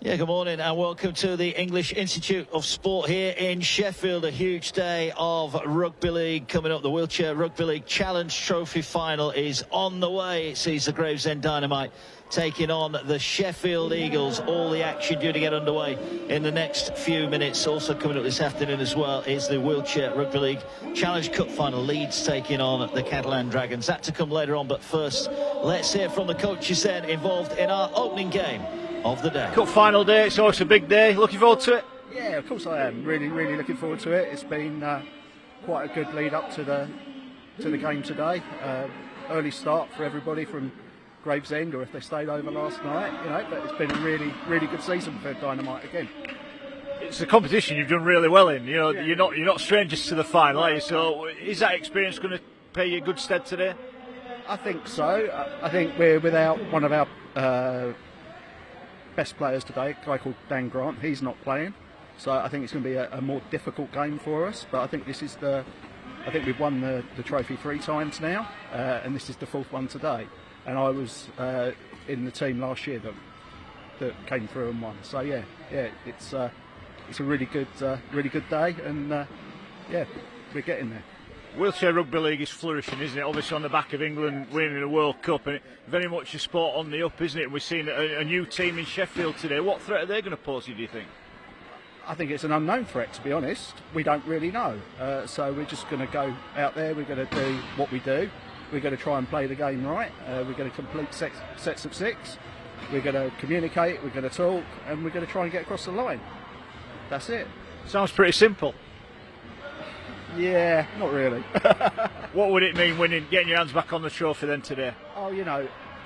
Yeah, good morning and welcome to the English Institute of Sport here in Sheffield. A huge day of rugby league coming up. The Wheelchair Rugby League Challenge Trophy final is on the way. It sees the Gravesend Dynamite taking on the Sheffield Eagles. All the action due to get underway in the next few minutes. Also coming up this afternoon as well is the Wheelchair Rugby League Challenge Cup final. Leeds taking on the Catalan Dragons. That to come later on, but first let's hear from the coaches then involved in our opening game of the day. Cup final day, it's always a big day. Looking forward to it? Yeah, of course I am. Really looking forward to it. It's been quite a good lead up to the game today. Early start for everybody from Gravesend, or if they stayed over last night, but it's been a really good season for Dynamite again. It's a competition you've done really well in. You're not strangers to the final, are you? So is that experience going to pay you good stead today? I think so. I think we're without one of our best players today, a guy called Dan Grant. He's not playing, so I think it's going to be a more difficult game for us. But I think I think we've won the trophy 3 times now, and this is the 4th one today. And I was in the team last year that came through and won. So yeah, it's a really good day, and we're getting there. Wheelchair Rugby League is flourishing, isn't it? Obviously on the back of England winning the World Cup, and very much a sport on the up, isn't it? We're seeing a new team in Sheffield today. What threat are they going to pose you, do you think? I think it's an unknown threat, to be honest. We don't really know. So we're just going to go out there, we're going to do what we do. We're going to try and play the game right. We're going to complete sets of 6. We're going to communicate, we're going to talk, and we're going to try and get across the line. That's it. Sounds pretty simple. Yeah, not really. What would it mean getting your hands back on the trophy then today? Oh,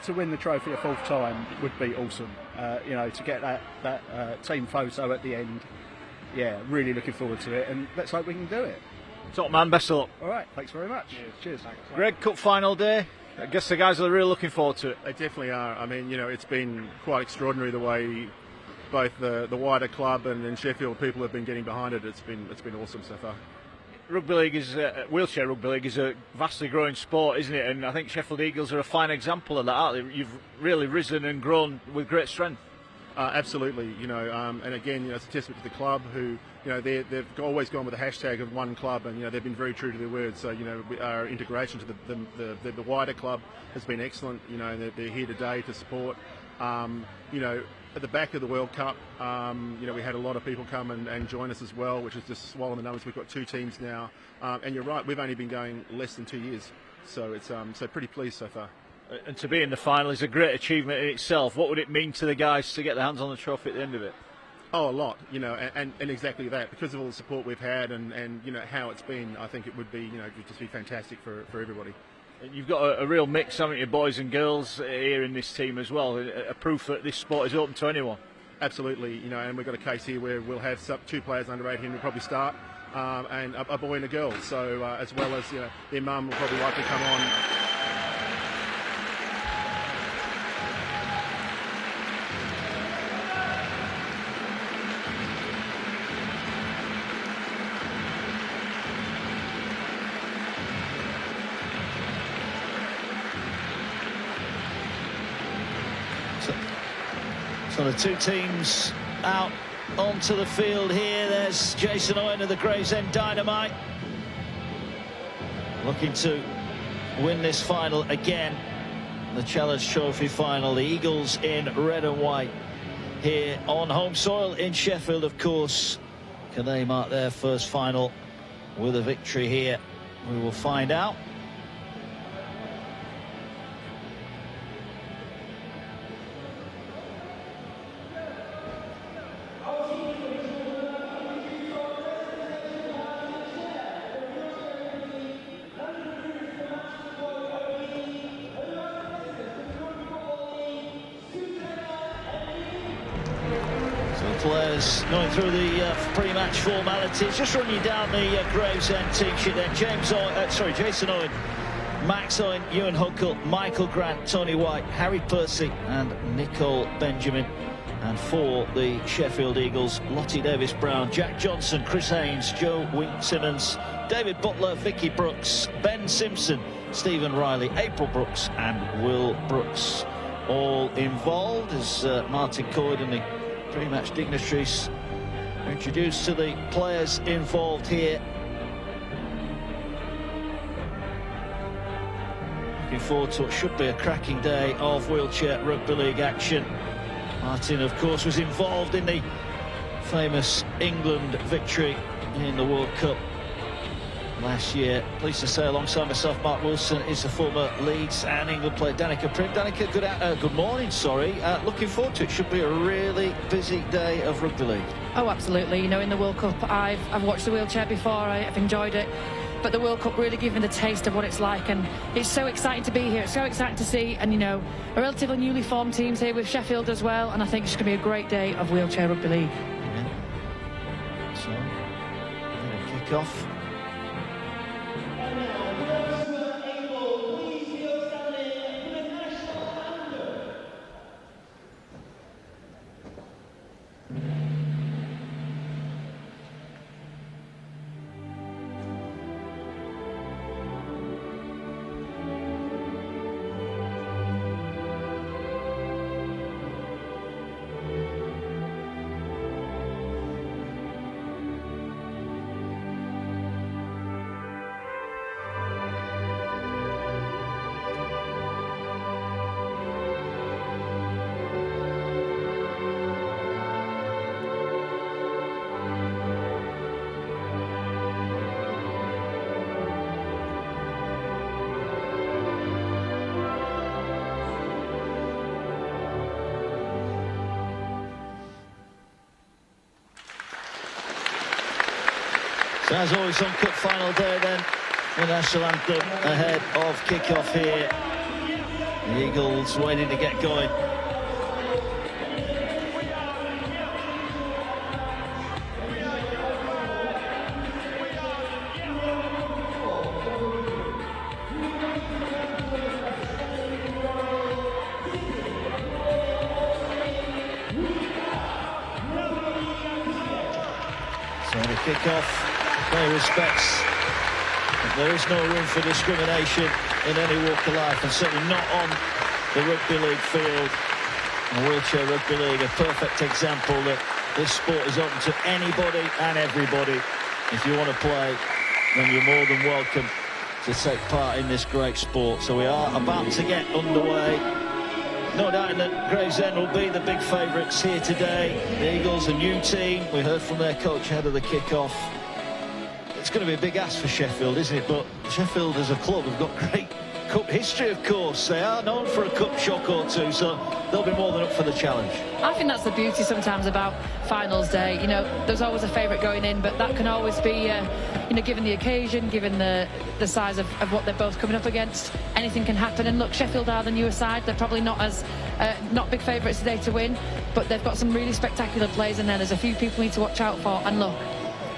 to win the trophy a 4th time would be awesome. To get that team photo at the end. Yeah, really looking forward to it, and let's hope we can do it. Top man, best of luck. All right, thanks very much. Cheers. Greg, cup final day. I guess the guys are really looking forward to it. They definitely are. I mean, it's been quite extraordinary the way both the wider club and Sheffield people have been getting behind it. It's been awesome so far. Rugby league wheelchair rugby league is a vastly growing sport, isn't it? And I think Sheffield Eagles are a fine example of that, aren't they? You've really risen and grown with great strength. Absolutely, and again, it's a testament to the club who, they've always gone with the hashtag of one club, and they've been very true to their word. So, our integration to the wider club has been excellent. They're here today to support. At the back of the World Cup, we had a lot of people come and join us as well, which has just swollen the numbers. We've got 2 teams now, and you're right, we've only been going less than 2 years, so it's so pretty pleased so far. And to be in the final is a great achievement in itself. What would it mean to the guys to get their hands on the trophy at the end of it? Oh, a lot, and exactly that, because of all the support we've had and how it's been. I think it would be, just be fantastic for everybody. You've got a real mix, haven't you, boys and girls here in this team as well. A proof that this sport is open to anyone. Absolutely, and we've got a case here where we'll have 2 players under 18 who probably start, and a boy and a girl. So as well as their mum will probably likely come on. So the 2 teams out onto the field here. There's Jason Owen of the Gravesend Dynamite, looking to win this final again. The Challenge Trophy final. The Eagles in red and white here on home soil in Sheffield, of course. Can they mark their first final with a victory here? We will find out. Players going through the pre-match formalities. Just running you down the Gravesend team sheet then. Jason Owen, Max Owen, Ewan Huckle, Michael Grant, Tony White, Harry Percy and Nicole Benjamin. And for the Sheffield Eagles, Lottie Davis-Brown, Jack Johnson, Chris Haynes, Joe Wink-Simmons, David Butler, Vicky Brooks, Ben Simpson, Stephen Riley, April Brooks and Will Brooks. All involved as Martin Coyd and the pre-match dignitaries introduced to the players involved here. Looking forward to what should be a cracking day of wheelchair rugby league action. Martin, of course, was involved in the famous England victory in the World Cup last year. Pleased to say, alongside myself, Mark Wilson is the former Leeds and England player Danica Prim. Danica, good morning. Looking forward to it. Should be a really busy day of rugby league. Oh, absolutely. You know, in the World Cup, I've watched the wheelchair before. I've enjoyed it. But the World Cup really gave me the taste of what it's like, and it's so exciting to be here. It's so exciting to see, and you know, a relatively newly formed team's here with Sheffield as well, and I think it's going to be a great day of wheelchair rugby league. Yeah. So, kick off. So as always on Cup final day then, the national anthem ahead of kick-off here. The Eagles waiting to get going. So the kick-off, no respects. There is no room for discrimination in any walk of life, and certainly not on the rugby league field. And wheelchair rugby league, a perfect example that this sport is open to anybody and everybody. If you want to play, then you're more than welcome to take part in this great sport. So we are about to get underway. No doubt that Gravesend will be the big favourites here today. The Eagles, a new team. We heard from their coach ahead of the kick-off. It's going to be a big ask for Sheffield, isn't it? But Sheffield as a club have got great cup history, of course. They are known for a cup shock or two, so they'll be more than up for the challenge. I think that's the beauty sometimes about finals day. You know, there's always a favourite going in, but that can always be, you know, given the occasion, given the size of what they're both coming up against, anything can happen. And look, Sheffield are the newer side. They're probably not as not big favourites today to win, but they've got some really spectacular players in there. There's a few people we need to watch out for, and look,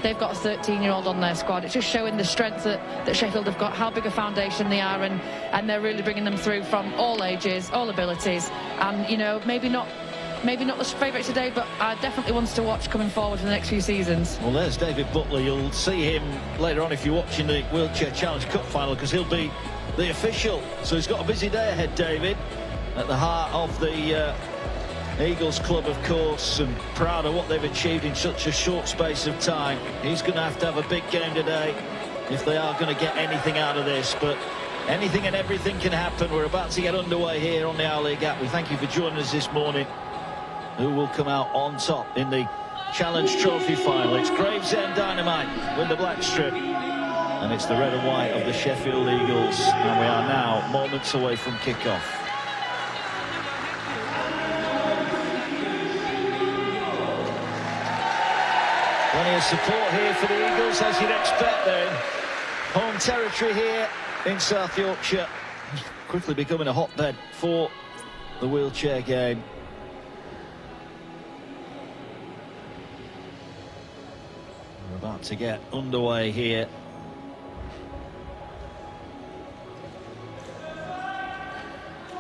they've got a 13-year-old on their squad. It's just showing the strength that Sheffield have got, how big a foundation they are, and they're really bringing them through from all ages, all abilities. And, you know, maybe not the favourite today, but definitely ones to watch coming forward for the next few seasons. Well, there's David Butler. You'll see him later on if you're watching the Wheelchair Challenge Cup final, because he'll be the official. So he's got a busy day ahead, David, at the heart of the Eagles club, of course, and proud of what they've achieved in such a short space of time. He's going to have a big game today if they are going to get anything out of this, but anything and everything can happen. We're about to get underway here on the Our League app. We thank you for joining us this morning. Who will come out on top in the Challenge Trophy final? It's Gravesend Dynamite with the black strip, and it's the red and white of the Sheffield Eagles, and we are now moments away from kick-off. Plenty of support here for the Eagles, as you'd expect then. Home territory here in South Yorkshire. It's quickly becoming a hotbed for the wheelchair game. We're about to get underway here.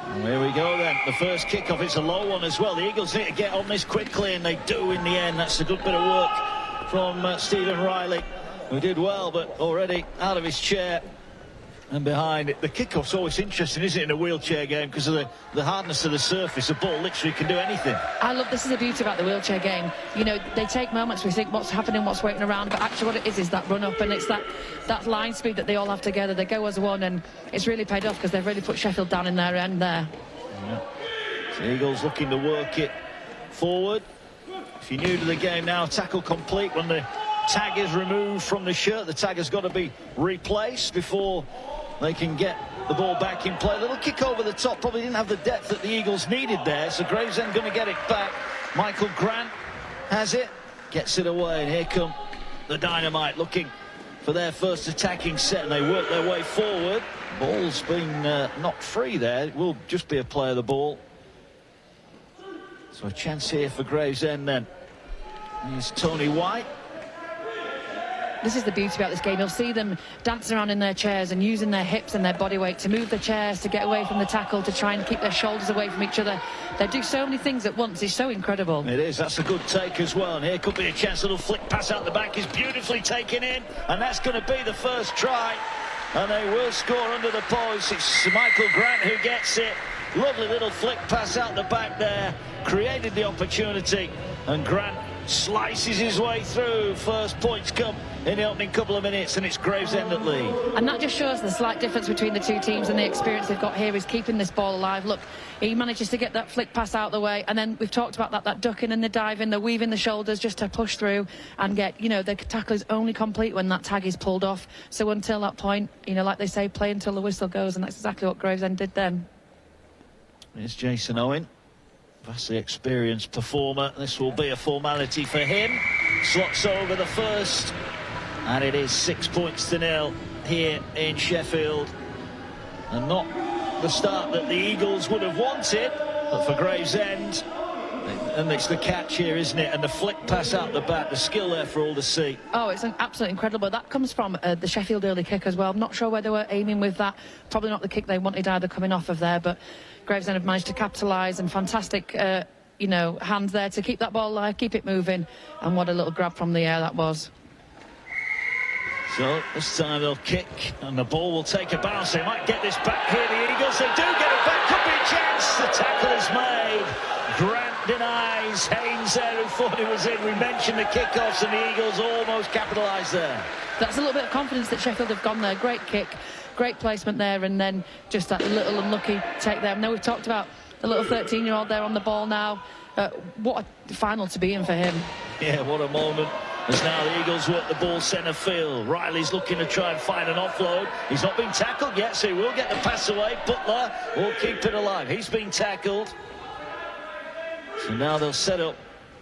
And here we go then, the first kickoff. It's a low one as well. The Eagles need to get on this quickly, and they do in the end. That's a good bit of work from Stephen Riley, who did well, but already out of his chair. And behind it, the kickoff's always interesting, isn't it, in a wheelchair game, because of the hardness of the surface. The ball literally can do anything. I love, this is the beauty about the wheelchair game. You know, they take moments, we think what's happening, what's waiting around, but actually what it is that run up, and it's that line speed that they all have together. They go as one, and it's really paid off because they've really put Sheffield down in their end there. Yeah. So Eagles looking to work it forward. If you're new to the game now, tackle complete. When the tag is removed from the shirt, the tag has got to be replaced before they can get the ball back in play. A little kick over the top, probably didn't have the depth that the Eagles needed there, so Gravesend going to get it back. Michael Grant has it, gets it away, and here come the Dynamite looking for their first attacking set, and they work their way forward. Ball's been knocked free there. It will just be a play of the ball. So a chance here for Gravesend then. Here's Tony White. This is the beauty about this game. You'll see them dancing around in their chairs and using their hips and their body weight to move the chairs, to get away from the tackle, to try and keep their shoulders away from each other. They do so many things at once. It's so incredible. It is. That's a good take as well. And here could be a chance. A little flick pass out the back is beautifully taken in. And that's going to be the first try. And they will score under the post. It's Michael Grant who gets it. Lovely little flick pass out the back there. Created the opportunity. And Grant slices his way through. First points come in the opening couple of minutes, and it's Gravesend at lead. And that just shows the slight difference between the two teams, and the experience they've got here is keeping this ball alive. Look, he manages to get that flick pass out the way, and then we've talked about that ducking and the diving, the weaving the shoulders just to push through and get, you know, the tackle is only complete when that tag is pulled off. So until that point, you know, like they say, play until the whistle goes, and that's exactly what Gravesend did then. Here's Jason Owen, vastly experienced performer. This will be a formality for him. Slots over the first, and it is 6-0 here in Sheffield. And not the start that the Eagles would have wanted, but for Gravesend, and it's the catch here, isn't it? And the flick pass out the back, the skill there for all to see. Oh, it's absolutely incredible. That comes from the Sheffield early kick as well. I'm not sure where they were aiming with that. Probably not the kick they wanted either coming off of there, but Gravesend have managed to capitalise, and fantastic, you know, hands there to keep that ball alive, keep it moving, and what a little grab from the air that was. So this time they'll kick, and the ball will take a bounce. They might get this back here, the Eagles. They do get it back. Could be a chance. The tackle is made. Grant denies Haynes there, who thought it was in. We mentioned the kickoffs, and the Eagles almost capitalised there. That's a little bit of confidence that Sheffield have gone there. Great kick, great placement there, and then just that little unlucky take there. I know we've talked about the little 13-year-old there on the ball now. What a final to be in for him. Yeah, what a moment. As now the Eagles work the ball centre field. Riley's looking to try and find an offload. He's not been tackled yet, so he will get the pass away. Butler will keep it alive. He's been tackled. So now they'll set up,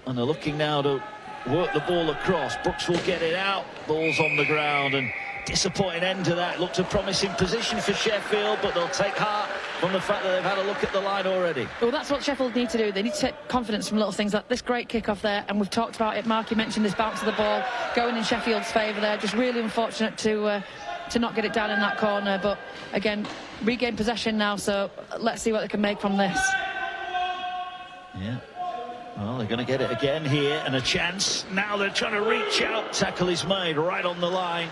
and they're looking now to work the ball across. Brooks will get it out. Ball's on the ground, and disappointing end to that. Looked a promising position for Sheffield, but they'll take heart from the fact that they've had a look at the line already. Well, that's what Sheffield need to do. They need to take confidence from little things like this great kick-off there, and we've talked about it. Mark, you mentioned this bounce of the ball going in Sheffield's favour there. Just really unfortunate to not get it down in that corner, but again, regain possession now, so let's see what they can make from this. Yeah. Well, they're going to get it again here, and a chance. Now they're trying to reach out. Tackle is made right on the line.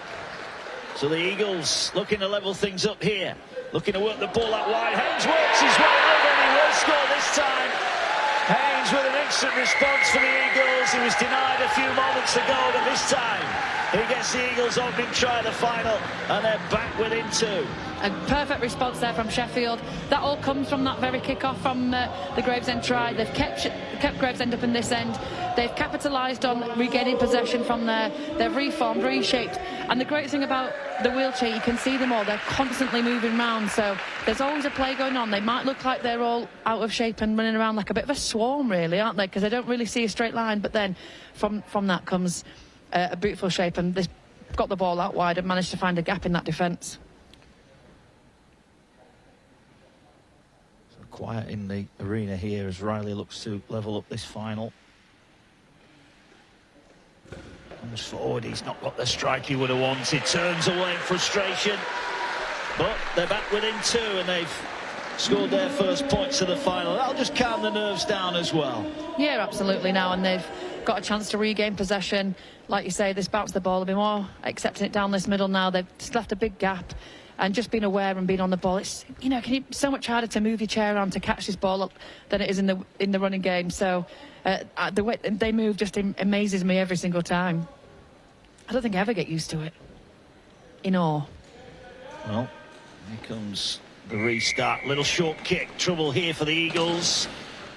So the Eagles looking to level things up here. Looking to work the ball out wide. Haynes works his way over, and he will score this time. Haynes with an instant response for the Eagles. He was denied a few moments ago, but this time he gets the Eagles opening try of the final, and they're back within two. A perfect response there from Sheffield. That all comes from that very kick-off from the Gravesend try. They've kept Gravesend up in this end. They've capitalised on regaining possession from there. They've reformed, reshaped. And the great thing about the wheelchair, you can see them all. They're constantly moving around, so there's always a play going on. They might look like they're all out of shape and running around like a bit of a swarm, really, aren't they? Because they don't really see a straight line. But then from that comes a beautiful shape, and they've got the ball out wide and managed to find a gap in that defence. Quiet in the arena here as Riley looks to level up this final. Comes forward, he's not got the strike he would have wanted. Turns away in frustration. But they're back within two, and they've scored their first points of the final. That'll just calm the nerves down as well. Yeah, absolutely now, and they've got a chance to regain possession. Like you say, this bounce the ball, they'll be more accepting it down this middle now. They've just left a big gap. and just being aware and being on the ball. It's, you know, so much harder to move your chair around to catch this ball up than it is in the running game. So the way they move just amazes me every single time. I don't think I ever get used to it. In awe. Well, here comes the restart. Little short kick. Trouble here for the Eagles.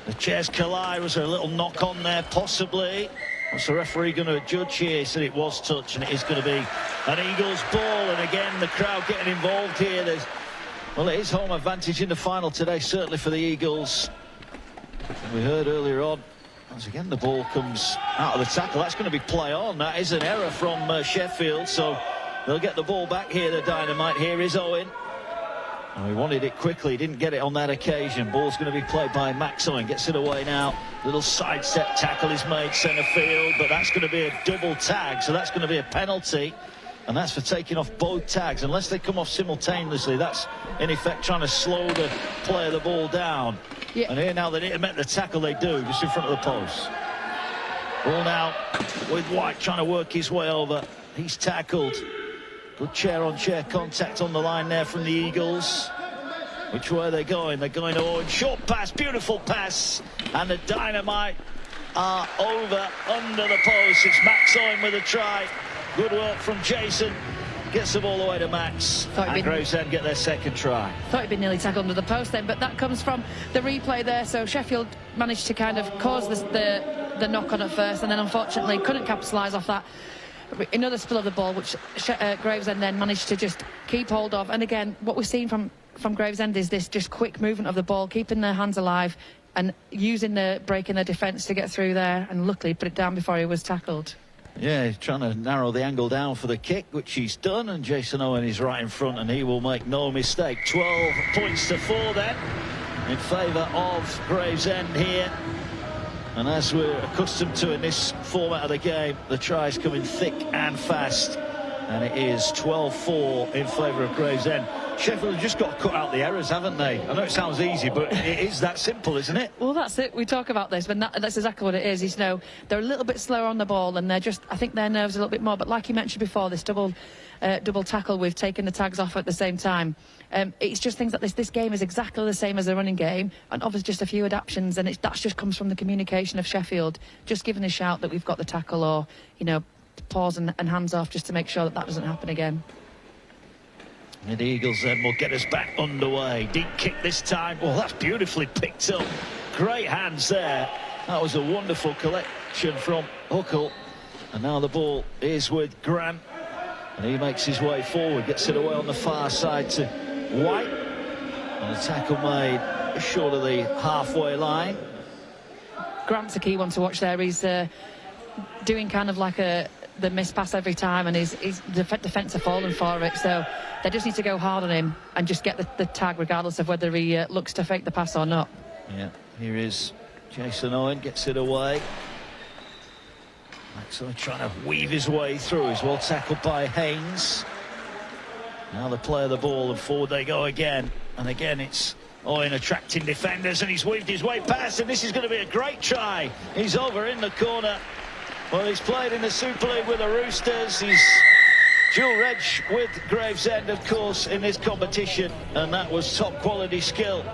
The chairs collide. Was there a little knock on there, possibly? What's the referee going to judge here? He said it was touch, and it is going to be an Eagles ball. And again, the crowd getting involved here. Well, it is home advantage in the final today, certainly for the Eagles. We heard earlier on, once again, the ball comes out of the tackle. That's going to be play on. That is an error from Sheffield, so they'll get the ball back here, the Dynamite. Here is Owen. And we wanted it quickly, didn't get it on that occasion. Ball's going to be played by Max Owen. Gets it away now. Little sidestep tackle is made centre field, but that's going to be a double tag, so that's going to be a penalty. And that's for taking off both tags. Unless they come off simultaneously, that's in effect trying to slow the play of the ball down. Yeah. And here now they need to make the tackle, they do, just in front of the post. Ball now with White trying to work his way over. He's tackled. Good chair-on-chair contact on the line there from the Eagles. Which way are they going? They're going to Owen. Short pass, beautiful pass. And the Dynamite are over under the post. It's Max Owen with a try. Good work from Jason. Gets the ball away to Max. And Gravesend get their second try. Thought he'd been nearly tackled under the post then, but that comes from the replay there. So Sheffield managed to kind of cause the knock on at first, and then unfortunately couldn't capitalise off that. Another spill of the ball, which Gravesend then managed to just keep hold of. And again, what we've seen from Gravesend is this just quick movement of the ball, keeping their hands alive and breaking their defence to get through there, and luckily put it down before he was tackled. Yeah, he's trying to narrow the angle down for the kick, which he's done, and Jason Owen is right in front, and he will make no mistake. 12 points to 4 then, in favour of Gravesend here. And as we're accustomed to in this format of the game, the tries coming thick and fast. And it is 12-4 in favour of Gravesend. Sheffield have just got to cut out the errors, haven't they? I know it sounds easy, but it is that simple, isn't it? Well, that's it. We talk about this, but that's exactly what it is. You know, they're a little bit slower on the ball, and I think their nerves a little bit more. But like you mentioned before, this double tackle with taking the tags off at the same time. It's just things like this. This game is exactly the same as the running game, and obviously just a few adaptations, and that just comes from the communication of Sheffield, just giving a shout that we've got the tackle, or, you know, pause and hands off, just to make sure that doesn't happen again. And the Eagles then will get us back underway. Deep kick this time. Well, that's beautifully picked up. Great hands there. That was a wonderful collection from Huckle. And now the ball is with Grant. And he makes his way forward, gets it away on the far side to White. And a tackle made short of the halfway line. Grant's a key one to watch there. He's doing kind of like the miss pass every time, and the defence are falling for it, so they just need to go hard on him and just get the tag regardless of whether he looks to fake the pass or not. Yeah, here is Jason Owen, gets it away. Max Owen trying to weave his way through. He's well tackled by Haynes. Now the play of the ball, and forward they go again. And again it's Owen attracting defenders, and he's weaved his way past, and this is going to be a great try. He's over in the corner. Well, he's played in the Super League with the Roosters. He's dual reg with Gravesend, of course, in this competition. And that was top quality skill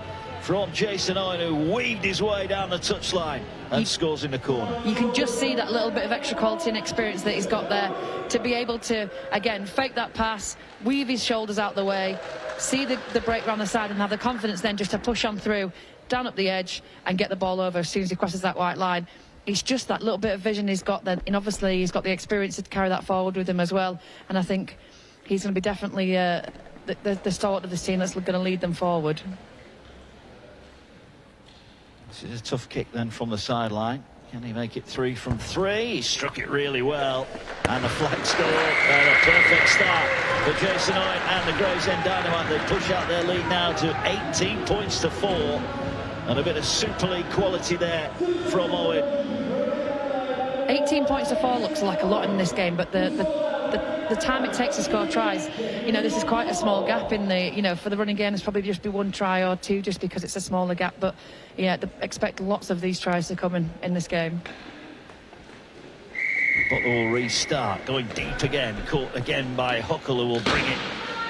from Jason Owen, who weaved his way down the touchline and scores in the corner. You can just see that little bit of extra quality and experience that he's got there to be able to, again, fake that pass, weave his shoulders out the way, see the break round the side, and have the confidence then just to push on through, down up the edge, and get the ball over as soon as he crosses that white line. It's just that little bit of vision he's got then, and obviously he's got the experience to carry that forward with him as well. And I think he's going to be definitely the stalwart of this team that's going to lead them forward. This is a tough kick then from the sideline. Can he make it 3 from 3? He struck it really well. And the flag's go up, and a perfect start for Jason Owen and the Gravesend Dynamite. They push out their lead now to 18 points to 4. And a bit of Super League quality there from Owen. 18 points to 4 looks like a lot in this game, but the time it takes to score tries, you know, this is quite a small gap in the, you know, for the running game, there's probably just be 1 try or 2 just because it's a smaller gap. But yeah, expect lots of these tries to come in this game. But they will restart, going deep again, caught again by Huckle, who will bring it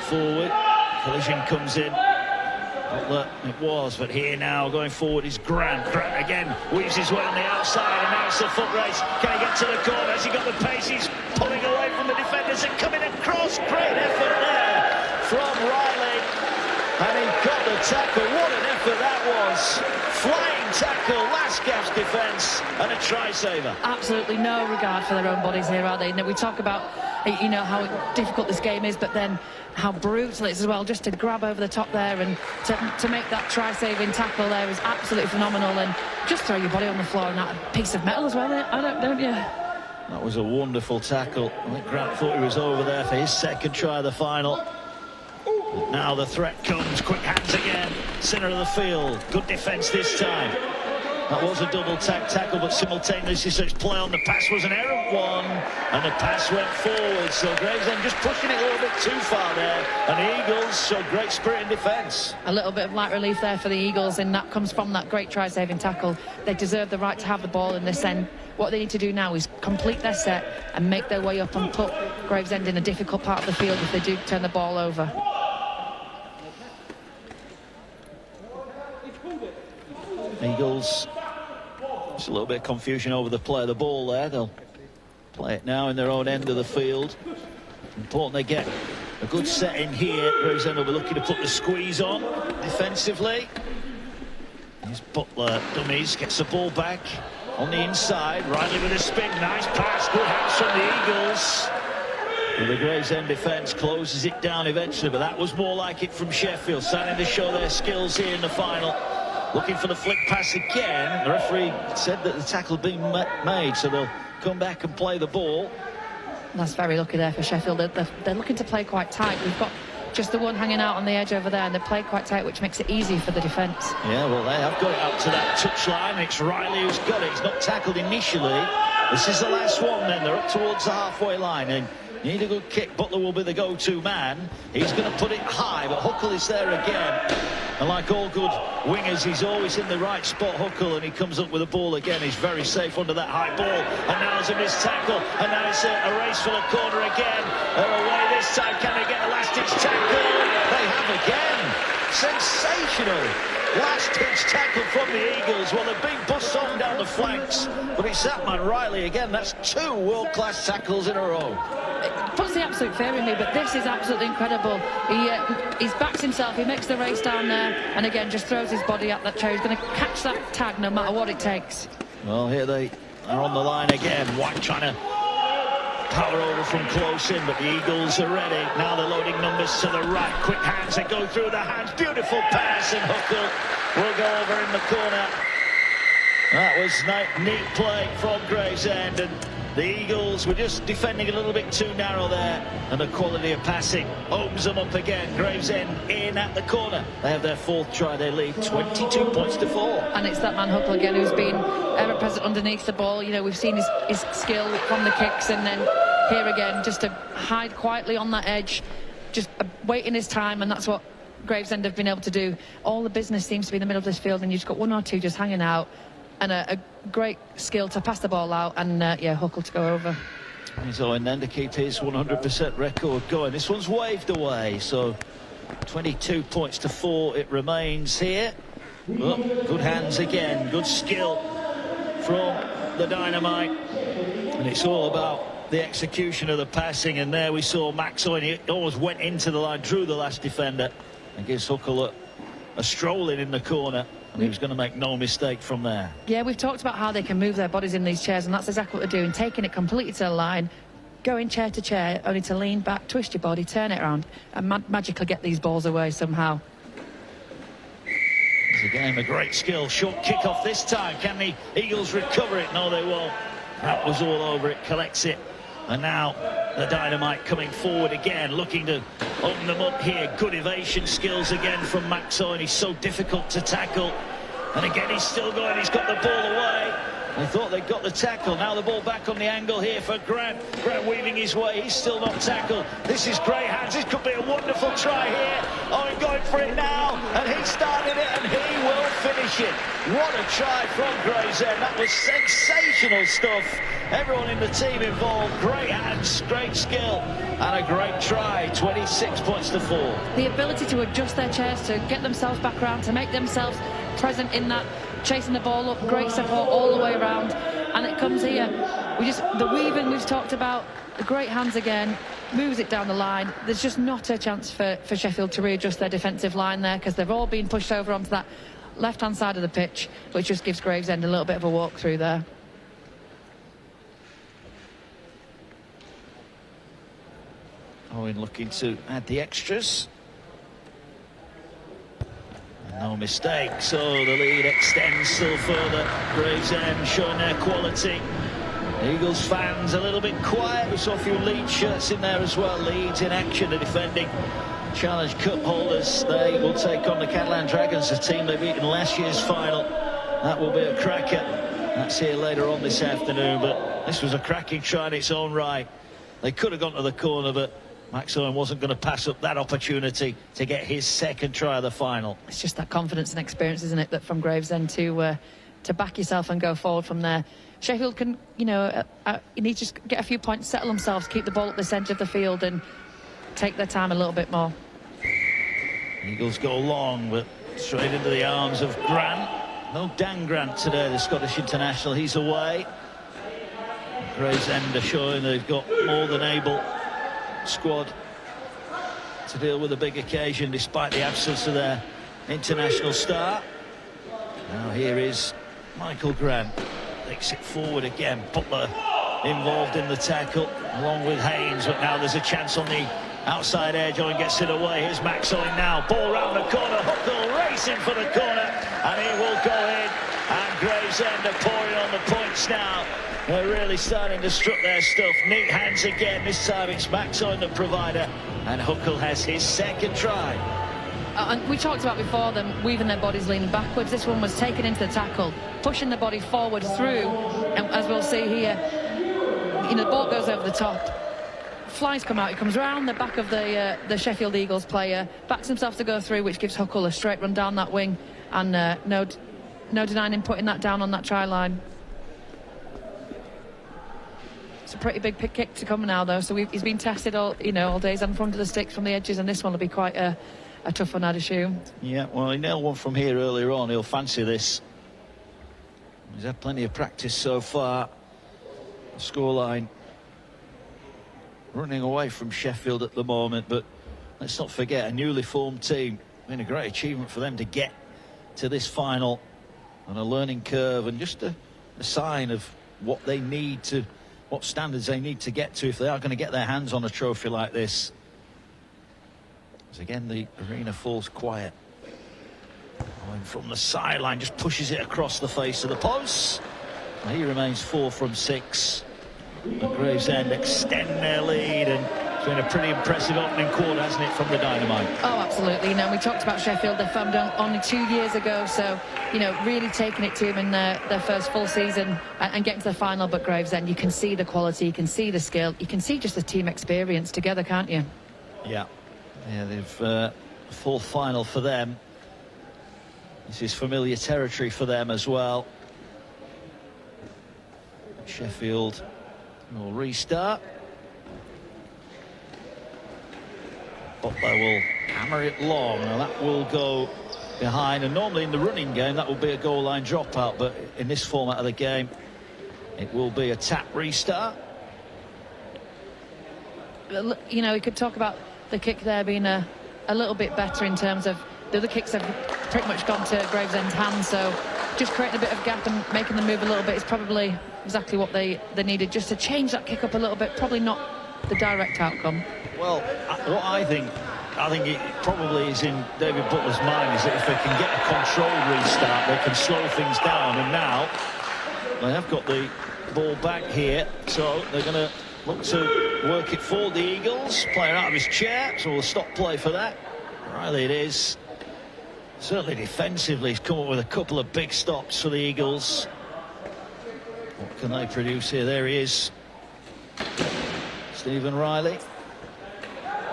forward. Collision comes in. Butler, it was, but here now going forward is Grant. Grant again weaves his way on the outside, and now it's a foot race. Can he get to the corner? Has he got the pace? He's pulling away from the defenders and coming across. Great effort there from Riley, and he got the tackle. What an effort that was! Flying tackle, last gasp defence, and a try saver. Absolutely no regard for their own bodies here, are they? Now, we talk about, you know, how difficult this game is, but then how brutal it is as well, just to grab over the top there and to make that try-saving tackle there is absolutely phenomenal. And just throw your body on the floor and that piece of metal as well, don't you? That was a wonderful tackle. I think Grant thought he was over there for his second try of the final. But now the threat comes, quick hands again, centre of the field, good defence this time. That was a double tackle, but simultaneously such play on. The pass was an errant one, and the pass went forward. So Gravesend just pushing it a little bit too far there, and the Eagles showed great spirit in defence. A little bit of light relief there for the Eagles, and that comes from that great try-saving tackle. They deserve the right to have the ball in this end. What they need to do now is complete their set and make their way up and put Gravesend in a difficult part of the field if they do turn the ball over. Eagles, just a little bit of confusion over the play of the ball there. They'll play it now in their own end of the field. Important they get a good set in here. Gravesend will be looking to put the squeeze on defensively. Here's Butler, dummies, gets the ball back on the inside. Riley with a spin, nice pass, good hands from the Eagles. And the Gravesend defence closes it down eventually, but that was more like it from Sheffield, starting to show their skills here in the final. Looking for the flick pass again. The referee said that the tackle had been made, so they'll come back and play the ball. That's very lucky there for Sheffield. They're looking to play quite tight. We've got just the one hanging out on the edge over there, and they play quite tight, which makes it easy for the defence. Yeah, well, they have got it up to that touchline. It's Riley who's got it. He's not tackled initially. This is the last one then. They're up towards the halfway line, and you need a good kick. Butler will be the go-to man. He's going to put it high, but Huckle is there again. And like all good wingers, he's always in the right spot, Huckle, and he comes up with the ball again. He's very safe under that high ball. And now it's a missed tackle. And now it's a race for the corner again. They're away this time. Can they get a last-ditch tackle? They have again. Sensational last-ditch tackle from the Eagles. Well, they're being bussed on down the flanks. But it's that man, Riley, again. That's two world-class tackles in a row. It puts the absolute fear in me, but this is absolutely incredible. He backs himself, he makes the race down there, and again just throws his body at that chair. He's going to catch that tag no matter what it takes. Well, here they are on the line again. White trying to power over from close in, but the Eagles are ready. Now they're loading numbers to the right. Quick hands, they go through the hands. Beautiful pass, and Huckle will go over in the corner. That was neat play from Gravesend, and the Eagles were just defending a little bit too narrow there, and the quality of passing opens them up again. Gravesend in at the corner. They have their fourth try. They lead 22 points to 4. And it's that man Huckle again who's been ever present underneath the ball. You know, we've seen his skill from the kicks, and then here again just to hide quietly on that edge, just waiting his time, and that's what Gravesend have been able to do. All the business seems to be in the middle of this field, and you've just got one or two just hanging out, and a great skill to pass the ball out, and yeah, Huckle to go over. He's on then to keep his 100% record going. This one's waved away, so 22 points to 4 it remains here. But good hands again, good skill from the Dynamite, and it's all about the execution of the passing. And there we saw Max Owen, he almost went into the line, drew the last defender, and gives Huckle a stroll in the corner. And he was going to make no mistake from there. Yeah, we've talked about how they can move their bodies in these chairs, and that's exactly what they're doing, taking it completely to the line, going chair to chair, only to lean back, twist your body, turn it around, and magically get these balls away somehow. It's a game of great skill. Short kick-off this time. Can the Eagles recover it? No, they won't. That was all over it, collects it. And now the Dynamite coming forward again, looking to open them up here. Good evasion skills again from Max Owen. He's so difficult to tackle. And again, he's still going. He's got the ball away. They thought they got the tackle. Now the ball back on the angle here for Grant. Grant weaving his way. He's still not tackled. This is great hands. This could be a wonderful try here. Owen going for it now. And he started it, and he will finish celebration. What a try from Gravesend. That was sensational stuff. Everyone in the team involved. Great hands, great skill, and a great try. 26 points to 4. The ability to adjust their chairs, to get themselves back around, to make themselves present in that, chasing the ball up, great support all the way around. And it comes here. The weaving we've talked about, the great hands again, moves it down the line. There's just not a chance for Sheffield to readjust their defensive line there, because they've all been pushed over onto that left-hand side of the pitch, which just gives Gravesend a little bit of a walk through there. Owen looking to add the extras. No mistake, so the lead extends still further. Gravesend showing their quality. Eagles fans a little bit quiet. We saw a few Leeds shirts in there as well. Leeds in action, the defending Challenge Cup holders. They will take on the Catalan Dragons, a team they beat in last year's final. That will be a cracker. That's here later on this afternoon, but this was a cracking try in its own right. They could have gone to the corner, but Max Owen wasn't going to pass up that opportunity to get his second try of the final. It's just that confidence and experience, isn't it, that from Gravesend to back yourself and go forward from there. Sheffield can, you need to just get a few points, settle themselves, keep the ball at the centre of the field and take their time a little bit more. Eagles go long, but straight into the arms of Grant. No Dan Grant today, the Scottish international. He's away. Gravesend are showing they've got more than able squad to deal with a big occasion despite the absence of their international star. Now here is Michael Grant. Takes it forward again. Butler involved in the tackle along with Haynes, but now there's a chance on the outside edge. Owen gets it away. Here's Max Owen now. Ball round the corner. Huckle racing for the corner, and he will go in. And Gravesend are pouring on the points now. They're really starting to strut their stuff. Neat hands again. This time it's Max Owen the provider, and Huckle has his second try. And we talked about before them weaving their bodies leaning backwards. This one was taken into the tackle, pushing the body forward through, and as we'll see here, the ball goes over the top. Flies come out, it comes round the back of the Sheffield Eagles player, backs himself to go through, which gives Huckle a straight run down that wing, and no denying him putting that down on that try line. It's a pretty big kick to come now, though, so he's been tested all day. He's on front of the sticks from the edges, and this one will be quite a tough one, I'd assume. Yeah, well, he nailed one from here earlier on. He'll fancy this. He's had plenty of practice so far. The scoreline running away from Sheffield at the moment, but let's not forget, a newly formed team. Been a great achievement for them to get to this final on a learning curve, and just a sign of what they need to, what standards they need to get to if they are going to get their hands on a trophy like this. As again, the arena falls quiet. Going from the sideline, just pushes it across the face of the post. And he remains 4 from 6. And Gravesend extend their lead, and it's been a pretty impressive opening quarter, hasn't it, from the Dynamite? Oh, absolutely. We talked about Sheffield. They formed only 2 years ago, so really taking it to them in their first full season and getting to the final. But Gravesend, you can see the quality, you can see the skill, you can see just the team experience together, can't you? Yeah, they've a full final for them. This is familiar territory for them as well. Sheffield will restart. Butler will hammer it long, and that will go behind. And normally in the running game that will be a goal line dropout, but in this format of the game it will be a tap restart. We could talk about the kick there being a little bit better in terms of the other kicks have pretty much gone to Gravesend's hands, so just creating a bit of gap and making them move a little bit is probably exactly what they needed, just to change that kick up a little bit. Probably not the direct outcome. Well, what I think it probably is in David Butler's mind is that if they can get a controlled restart, they can slow things down. And now they have got the ball back here, so they're going to look to work it for the Eagles. Player out of his chair, so we'll stop play for that. Riley it is. Certainly defensively, he's come up with a couple of big stops for the Eagles. What can they produce here? There he is, Stephen Riley.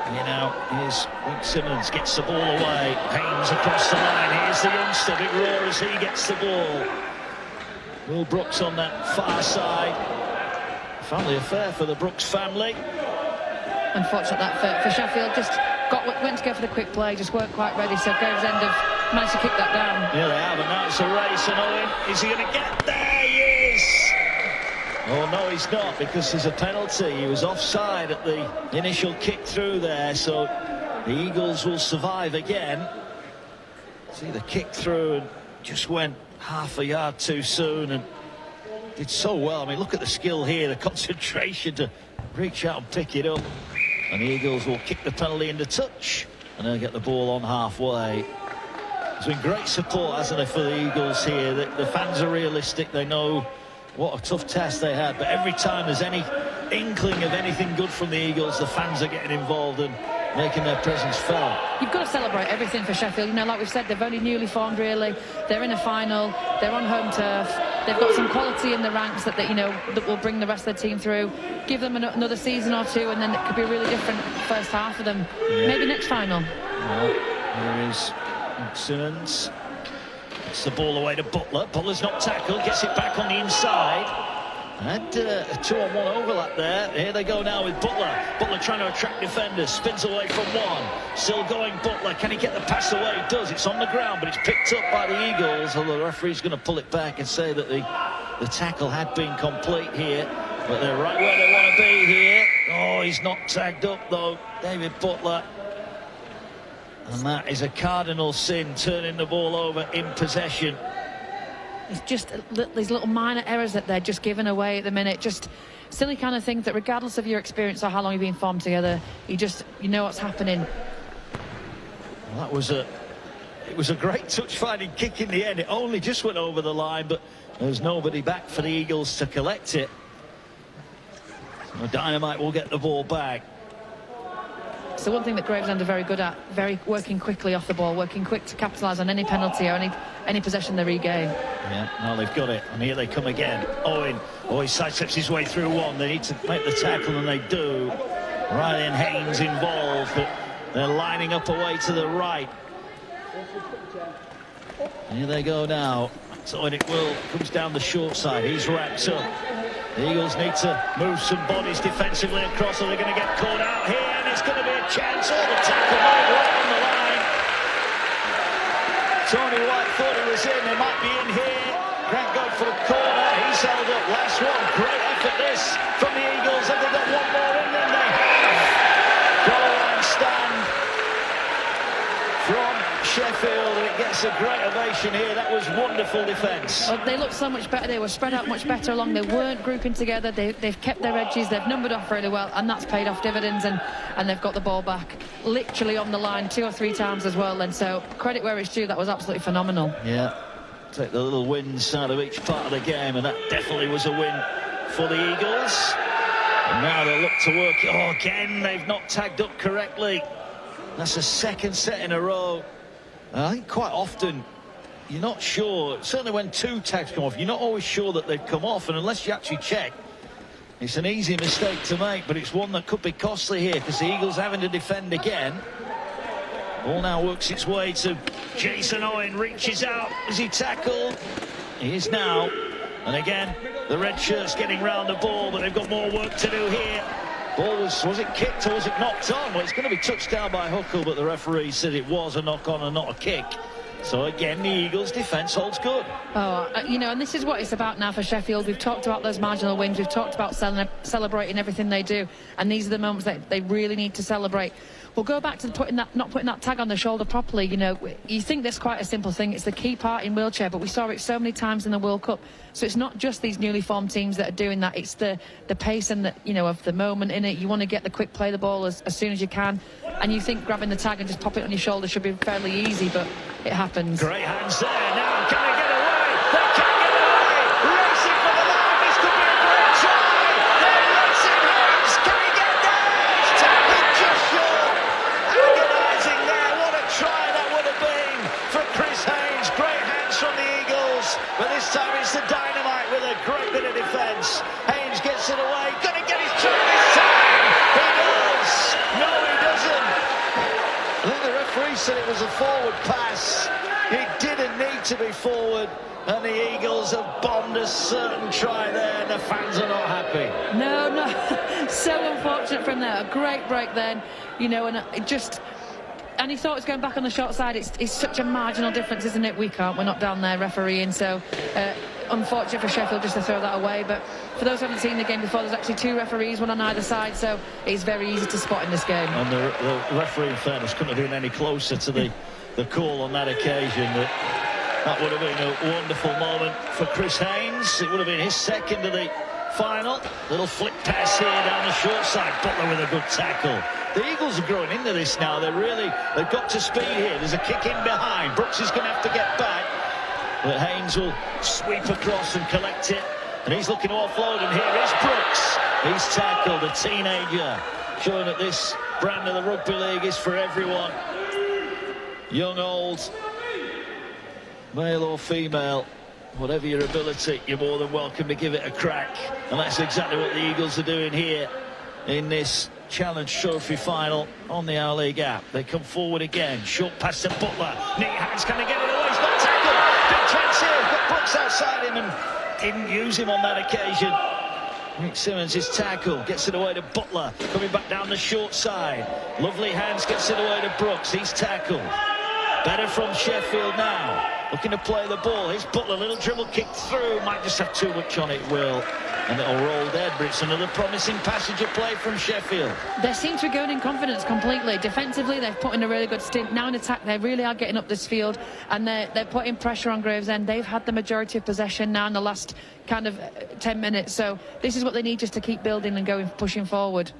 You know, here's Simmons, gets the ball away. Haynes across the line. Here's the youngster, big roar as he gets the ball. Will Brooks on that far side. Family affair for the Brooks family. Unfortunate that for Sheffield. Just went to go for the quick play, just weren't quite ready. So Gravesend have managed to kick that down. Yeah, they have, and now it's a race. And Owen, is he going to get there? He is. Oh no, he's not, because there's a penalty. He was offside at the initial kick through there, so the Eagles will survive again. See the kick through and just went half a yard too soon and did so well. I mean, look at the skill here, the concentration to reach out and pick it up. And the Eagles will kick the penalty into touch and they'll get the ball on halfway. There's been great support, hasn't there, for the Eagles here. The fans are realistic. They know what a tough test they had, but every time there's any inkling of anything good from the Eagles, the fans are getting involved and making their presence felt. You've got to celebrate everything for Sheffield. You know, like we've said, they've only newly formed, really. They're in a final. They're on home turf. They've got some quality in the ranks that that will bring the rest of the team through. Give them another season or two, and then it could be a really different first half for them. Yeah. Maybe next final. Well, here is Simmons. It's the ball away to Butler. Butler's not tackled, gets it back on the inside. Had a 2-on-1 overlap there. Here they go now with Butler. Butler trying to attract defenders. Spins away from one. Still going Butler. Can he get the pass away? He does. It's on the ground, but it's picked up by the Eagles. Although the referee's going to pull it back and say that the tackle had been complete here. But they're right where they want to be here. Oh, he's not tagged up though, David Butler. And that is a cardinal sin, turning the ball over in possession. It's just these little minor errors that they're just giving away at the minute. Just silly kind of things that, regardless of your experience or how long you've been formed together, you know what's happening. Well, it was a great touch-finding kick in the end. It only just went over the line, but there's nobody back for the Eagles to collect it. So Dynamite will get the ball back. So one thing that Gravesend are very good at, working quickly off the ball, working quick to capitalise on any penalty or any possession they regain. Yeah, now they've got it, and here they come again. Owen, he sidesteps his way through one. They need to make the tackle, and they do. Ryan Haynes involved, but they're lining up away to the right. Here they go now. So it comes down the short side. He's wrapped up. The Eagles need to move some bodies defensively across, or they're going to get caught out here, and it's going to be a chance. Oh, the tackle right on the line. Tony White thought he was in. They might be in here. Grant going for the corner. He's held up. Last one. Great effort this from the Eagles. Have they got one more in them? They have. Goal line stand from Sheffield, and it gets a great ovation here. That was wonderful defence. Well, they looked so much better. They were spread out much better along. They weren't grouping together. They've kept their edges. They've numbered off really well, and that's paid off dividends. And they've got the ball back literally on the line 2 or 3 times as well. And so credit where it's due. That was absolutely phenomenal. Yeah, take the little wins out of each part of the game, and that definitely was a win for the Eagles. And now they'll look to work. Oh, again, they've not tagged up correctly. That's the second set in a row. And I think quite often you're not sure, certainly when 2 tags come off, you're not always sure that they've come off, and unless you actually check, it's an easy mistake to make, but it's one that could be costly here because the Eagles having to defend again. Ball now works its way to Jason Owen, reaches out. Is he tackled? He is now. And again, the red shirt's getting round the ball, but they've got more work to do here. Ball was it kicked or was it knocked on? Well, it's going to be touched down by Huckle, but the referee said it was a knock on and not a kick. So again, the Eagles' defence holds good. Oh, and this is what it's about now for Sheffield. We've talked about those marginal wins. We've talked about celebrating everything they do, and these are the moments that they really need to celebrate. We'll go back to not putting that tag on the shoulder properly. You think that's quite a simple thing. It's the key part in wheelchair, but we saw it so many times in the World Cup. So it's not just these newly formed teams that are doing that. It's the pace and of the moment in it. You want to get the quick play the ball as soon as you can, and you think grabbing the tag and just pop it on your shoulder should be fairly easy, but it happens. Great hands there. Now can they get away? They can get away. Racing for the line. This could be a great try. They're racing. Haynes. Can he get there? It's tackled just short. Agonising there. What a try that would have been for Chris Haynes. Great hands from the Eagles, but this time it's the Dynamite with a great bit of defence. Haynes gets it away. Gonna get his try this time. He does. No, he doesn't. to be forward, and the Eagles have bombed a certain try there, and the fans are not happy. No, so unfortunate from there. A great break then, you know, and it just... And he thought it was going back on the short side. It's such a marginal difference, isn't it? We're not down there refereeing, so unfortunate for Sheffield just to throw that away. But for those who haven't seen the game before, there's actually 2 referees, one on either side, so it's very easy to spot in this game. And the referee, in fairness, couldn't have been any closer to the call on that occasion. That would have been a wonderful moment for Chris Haynes. It would have been his second of the final. Little flick pass here down the short side. Butler with a good tackle. The Eagles are growing into this now. They've got to speed here. There's a kick in behind. Brooks is going to have to get back. But Haynes will sweep across and collect it. And he's looking to offload. And here is Brooks. He's tackled, a teenager. Showing that this brand of the rugby league is for everyone. Young, old, male or female. Whatever your ability, you're more than welcome to give it a crack. And that's exactly what the Eagles are doing here in this Challenge Trophy final on the Our League app. They come forward again. Short pass to Butler. Neat hands, can they get it away? He's got tackled. Big chance here. Got Brooks outside him and didn't use him on that occasion. Nick Simmons is tackle. Gets it away to Butler. Coming back down the short side. Lovely hands, gets it away to Brooks. He's tackled. Better from Sheffield now. Looking to play the ball. Here's Butler. Little dribble kick through. Might just have too much on it, Will. And it'll roll dead, but it's another promising passage of play from Sheffield. They seem to be going in confidence completely. Defensively, they've put in a really good stint. Now in attack, they really are getting up this field, and they're putting pressure on Gravesend. They've had the majority of possession now in the last kind of 10 minutes. So this is what they need just to keep building and pushing forward.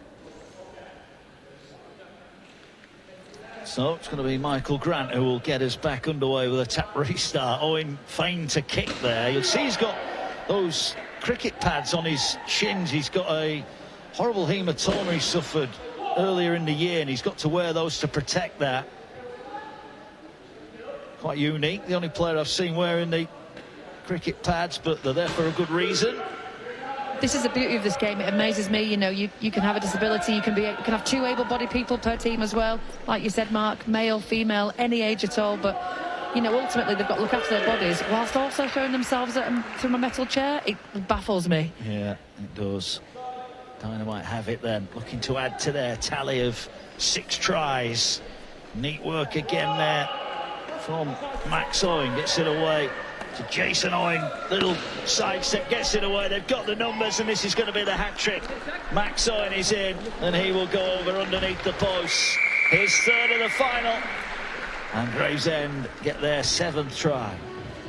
So it's going to be Michael Grant who will get us back underway with a tap restart. Owen feigned to kick there. You'll see he's got those cricket pads on his shins. He's got a horrible hematoma he suffered earlier in the year, and he's got to wear those to protect that. Quite unique. The only player I've seen wearing the cricket pads, but they're there for a good reason. This is the beauty of this game. It amazes me, you know, you can have a disability, you can have 2 able-bodied people per team as well. Like you said, Mark, male, female, any age at all, but you know, ultimately they've got to look after their bodies whilst also throwing themselves at them from a metal chair. It baffles me. Yeah, it does. Dynamite have it then, looking to add to their tally of 6 tries. Neat work again there from Max Owen. Gets it away to Jason Owen. Little sidestep, gets it away. They've got the numbers, and this is going to be the hat-trick. Max Owen is in, and he will go over underneath the posts. His 3rd of the final. And Gravesend get their 7th try.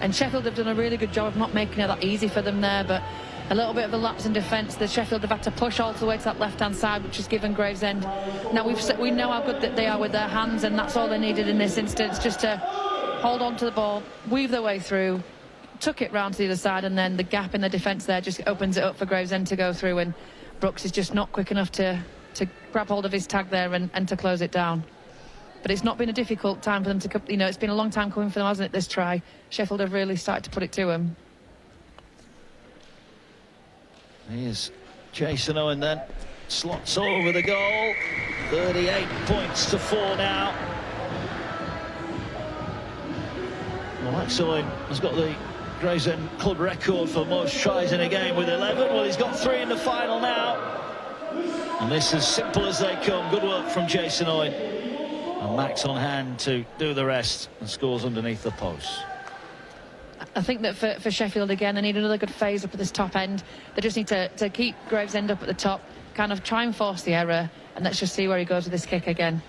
And Sheffield have done a really good job of not making it that easy for them there, but a little bit of a lapse in defence. The Sheffield have had to push all the way to that left-hand side, which has given Gravesend. Now we know how good that they are with their hands, and that's all they needed in this instance, just to hold on to the ball, weave their way through, tuck it round to the other side, and then the gap in the defence there just opens it up for Gravesend to go through, and Brooks is just not quick enough to grab hold of his tag there and to close it down. But it's not been a difficult time for them to, you know, it's been a long time coming for them, hasn't it, this try? Sheffield have really started to put it to them. Here's Jason Owen then. Slots over the goal. 38 points to 4 now. Well, Max Owen has got the Gravesend club record for most tries in a game with 11. Well, he's got 3 in the final now. And this is as simple as they come. Good work from Jason Owen. And Max on hand to do the rest and scores underneath the post. I think that for Sheffield again, they need another good phase up at this top end. They just need to keep Gravesend up at the top, kind of try and force the error, and let's just see where he goes with this kick again.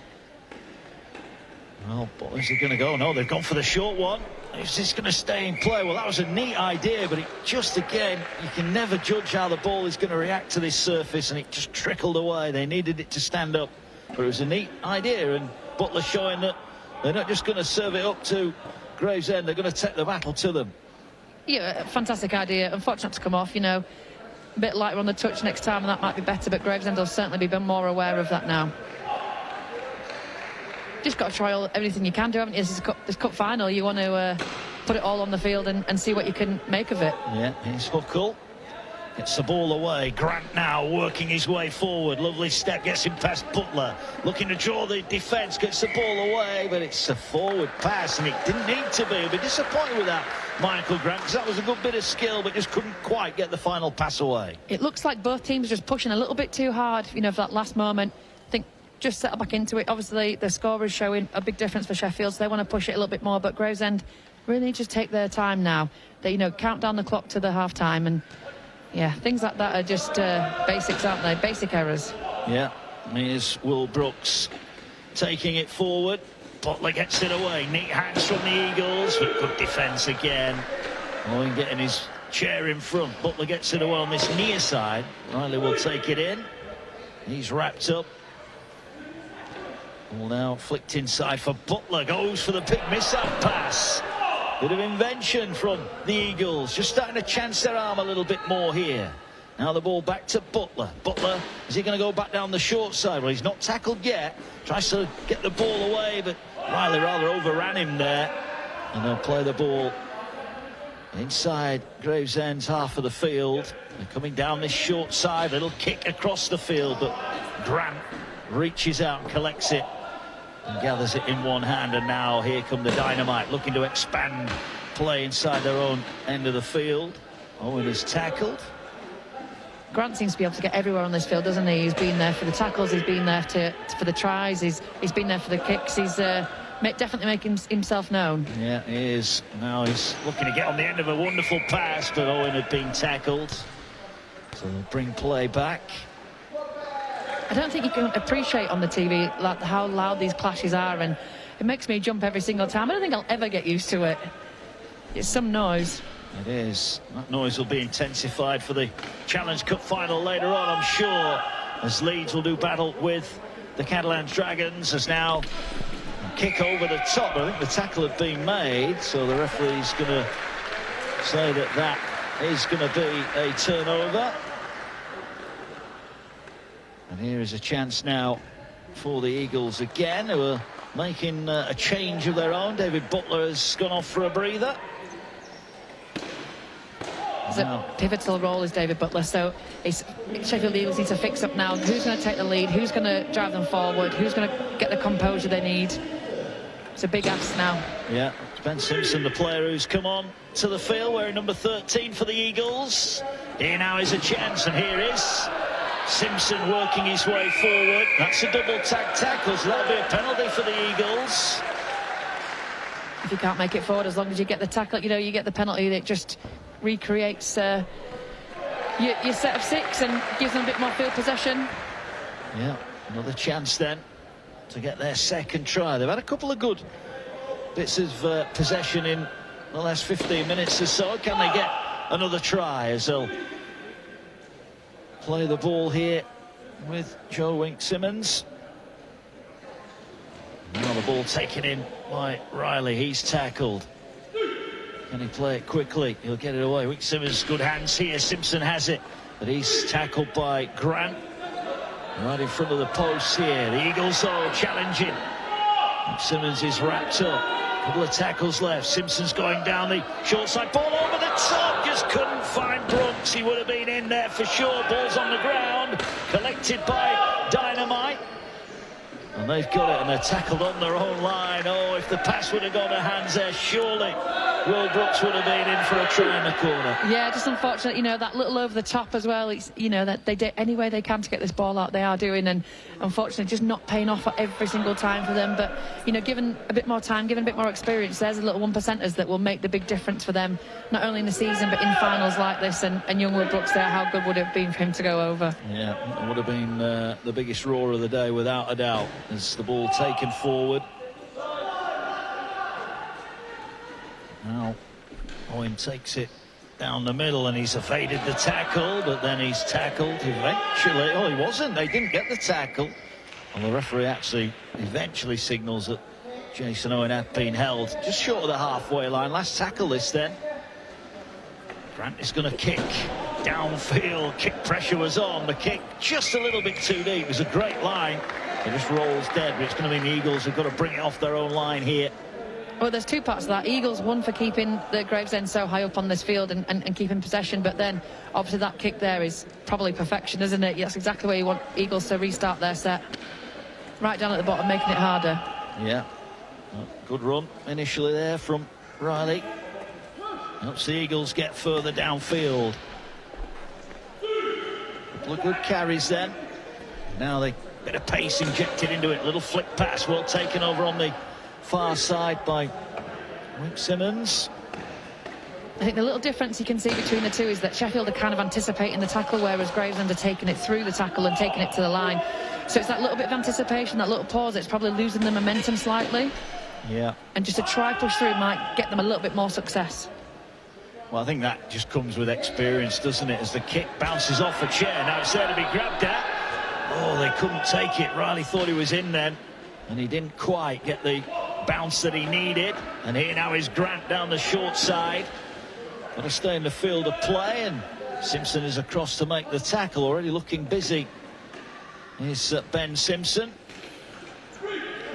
Well, but is he going to go? No, they've gone for the short one. Is this going to stay in play? Well, that was a neat idea, but it just, again, you can never judge how the ball is going to react to this surface, and it just trickled away. They needed it to stand up, but it was a neat idea, and Butler showing that they're not just going to serve it up to Gravesend, they're going to take the battle to them. Yeah, fantastic idea. Unfortunate to come off, you know, a bit lighter on the touch next time, and that might be better, but Gravesend will certainly be more aware of that now. Just got to try everything you can do, haven't you? This cup final, you want to put it all on the field and see what you can make of it. Yeah, here's Huckle. Gets the ball away. Grant now working his way forward. Lovely step, gets him past Butler. Looking to draw the defence, gets the ball away, but it's a forward pass, and it didn't need to be. He'll be disappointed with that, Michael Grant, because that was a good bit of skill, but just couldn't quite get the final pass away. It looks like both teams are just pushing a little bit too hard, you know, for that last moment. I think just settle back into it. Obviously, the score is showing a big difference for Sheffield, so they want to push it a little bit more, but Gravesend really need to take their time now. They, you know, count down the clock to the half-time, and yeah, things like that are just basics, aren't they? Basic errors. Yeah, here's Will Brooks taking it forward. Butler gets it away. Neat hands from the Eagles, but good defence again. Owen getting his chair in front. Butler gets it away on this near side. Riley will take it in. He's wrapped up. Ball now flicked inside for Butler. Goes for the big missile pass. Bit of invention from the Eagles. Just starting to chance their arm a little bit more here. Now the ball back to Butler. Butler, is he going to go back down the short side? Well, he's not tackled yet. Tries to get the ball away, but Riley rather overran him there. And they'll play the ball inside Gravesend's half of the field. They're coming down this short side. Little kick across the field, but Grant reaches out and collects it and gathers it in one hand. And now here come the Dynamite, looking to expand play inside their own end of the field. Owen is tackled. Grant seems to be able to get everywhere on this field, doesn't he? He's been there for the tackles, he's been there for the tries, he's been there for the kicks. He's definitely making himself known. Yeah, he is. Now he's looking to get on the end of a wonderful pass, but Owen had been tackled. So they'll bring play back. I don't think you can appreciate on the TV like how loud these clashes are, and it makes me jump every single time. I don't think I'll ever get used to it. It's some noise. It is. That noise will be intensified for the Challenge Cup final later on, I'm sure, as Leeds will do battle with the Catalans Dragons. As now a kick over the top. I think the tackle had been made, so the referee's going to say that that is going to be a turnover. And here is a chance now for the Eagles again, who are making a change of their own. David Butler has gone off for a breather. A pivotal role is David Butler, so Sheffield Eagles need to fix up now. Who's going to take the lead? Who's going to drive them forward? Who's going to get the composure they need? It's a big ask now. Yeah, Ben Simpson, the player who's come on to the field, wearing number 13 for the Eagles. Here now is a chance, and here is Simpson working his way forward. That's a double tag tackle, so that'll be a penalty for the Eagles. If you can't make it forward, as long as you get the tackle, you know, you get the penalty. That just recreates your set of six and gives them a bit more field possession. Yeah, another chance then to get their second try. They've had a couple of good bits of possession in the last 15 minutes or so. Can they get another try as they'll play the ball here with Joe Wink-Simmons? Now the ball taken in by Riley. He's tackled. Can he play it quickly? He'll get it away. Wink-Simmons, good hands here. Simpson has it, but he's tackled by Grant. Right in front of the post here. The Eagles, though, challenging. Wink-Simmons is wrapped up. Couple of tackles left. Simpson's going down the short side. Ball over the top. Just couldn't find Brooks. He would have been in there for sure. Ball's on the ground. Collected by Dynamite. And they've got it, and they're tackled on their own line. Oh, if the pass would have gone to hands there, surely Will Brooks would have been in for a try in the corner. Yeah, just unfortunate, you know, that little over the top as well. It's, you know, that they do any way they can to get this ball out, they are doing, and unfortunately just not paying off every single time for them. But, you know, given a bit more time, given a bit more experience, there's a little 1%ers that will make the big difference for them, not only in the season but in finals like this. And young Will Brooks there, how good would it have been for him to go over? Yeah, it would have been the biggest roar of the day without a doubt, as the ball taken forward. Now Owen takes it down the middle, and he's evaded the tackle, but then he's tackled eventually. Oh, he wasn't. They didn't get the tackle. Well, the referee actually eventually signals that Jason Owen had been held just short of the halfway line. Last tackle this then. Grant is going to kick downfield. Kick pressure was on. The kick just a little bit too deep. It was a great line. It just rolls dead, but it's going to mean the Eagles have got to bring it off their own line here. Well, there's two parts of that. Eagles, one for keeping the Gravesend so high up on this field and keeping possession, but then obviously that kick there is probably perfection, isn't it? That's exactly where you want Eagles to restart their set. Right down at the bottom, making it harder. Yeah. Good run initially there from Riley. Helps the Eagles get further downfield. Couple of good carries then. Now they bit of pace injected into it. Little flick pass, well taken over on the far side by Rick Simmons. I think the little difference you can see between the two is that Sheffield are kind of anticipating the tackle, whereas Gravesend are taking it through the tackle and taking it to the line. So it's that little bit of anticipation, that little pause. It's probably losing the momentum slightly. Yeah. And just a try push through might get them a little bit more success. Well, I think that just comes with experience, doesn't it? As the kick bounces off a chair, now it's there to be grabbed at. Oh, they couldn't take it. Riley thought he was in then, and he didn't quite get the bounce that he needed. And here now is Grant down the short side. Got to stay in the field of play, and Simpson is across to make the tackle. Already looking busy. Here's Ben Simpson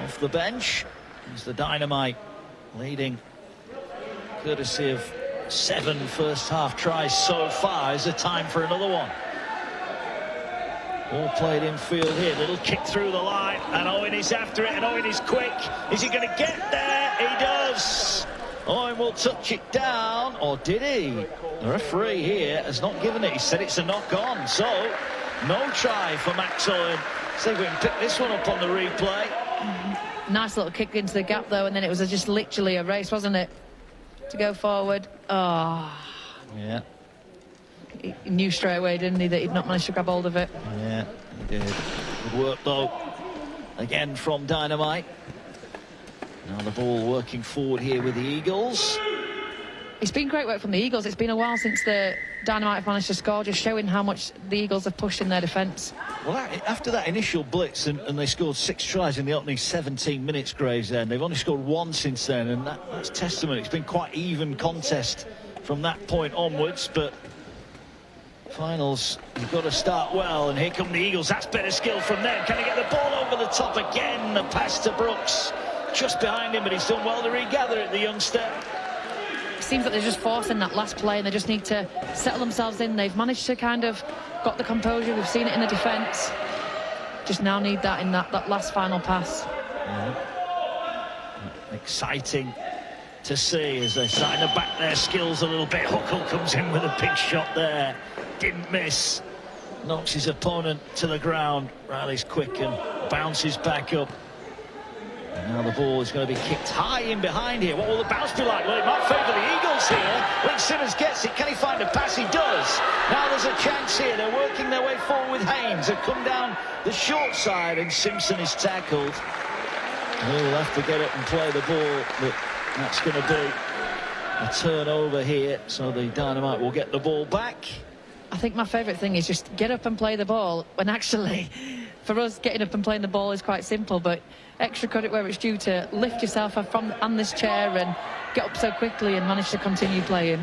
off the bench. Here's the Dynamite leading, courtesy of 7 first-half tries so far. Is it time for another one? All played in field here. Little kick through the line, and Owen is after it, and Owen is quick. Is he going to get there? He does. Owen will touch it down, or did he? The referee here has not given it. He said it's a knock-on, so no try for Max Owen. See if we can pick this one up on the replay. Nice little kick into the gap, though, and then it was just literally a race, wasn't it? To go forward. Oh. Yeah. He knew straight away, didn't he, that he'd not managed to grab hold of it. Yeah, he did. Good work, though. Again from Dynamite. Now the ball working forward here with the Eagles. It's been great work from the Eagles. It's been a while since the Dynamite have managed to score, just showing how much the Eagles have pushed in their defence. Well, after that initial blitz, and they scored 6 tries in the opening 17 minutes, Gravesend. They've only scored 1 since then, and that's testament. It's been quite even contest from that point onwards, but finals, you've got to start well, and here come the Eagles. That's better skill from them. Can he get the ball over the top again? The pass to Brooks just behind him, but he's done well to regather it, the youngster. It seems like they're just forcing that last play, and they just need to settle themselves in. They've managed to kind of got the composure. We've seen it in the defence. Just now need that in that last final pass. Exciting to see as they're starting to back their skills a little bit. Huckle comes in with a big shot there. Didn't miss. Knocks his opponent to the ground. Riley's quick and bounces back up. And now the ball is going to be kicked high in behind here. What will the bounce be like? Well, it might favour the Eagles here. Rick Simmons gets it. Can he find a pass? He does. Now there's a chance here. They're working their way forward with Haynes. They've come down the short side, and Simpson is tackled. He'll have to get up and play the ball, but that's going to be a turnover here. So the Dynamite will get the ball back. I think my favourite thing is just get up and play the ball, when actually, for us, getting up and playing the ball is quite simple, but extra credit where it's due to lift yourself from on this chair and get up so quickly and manage to continue playing.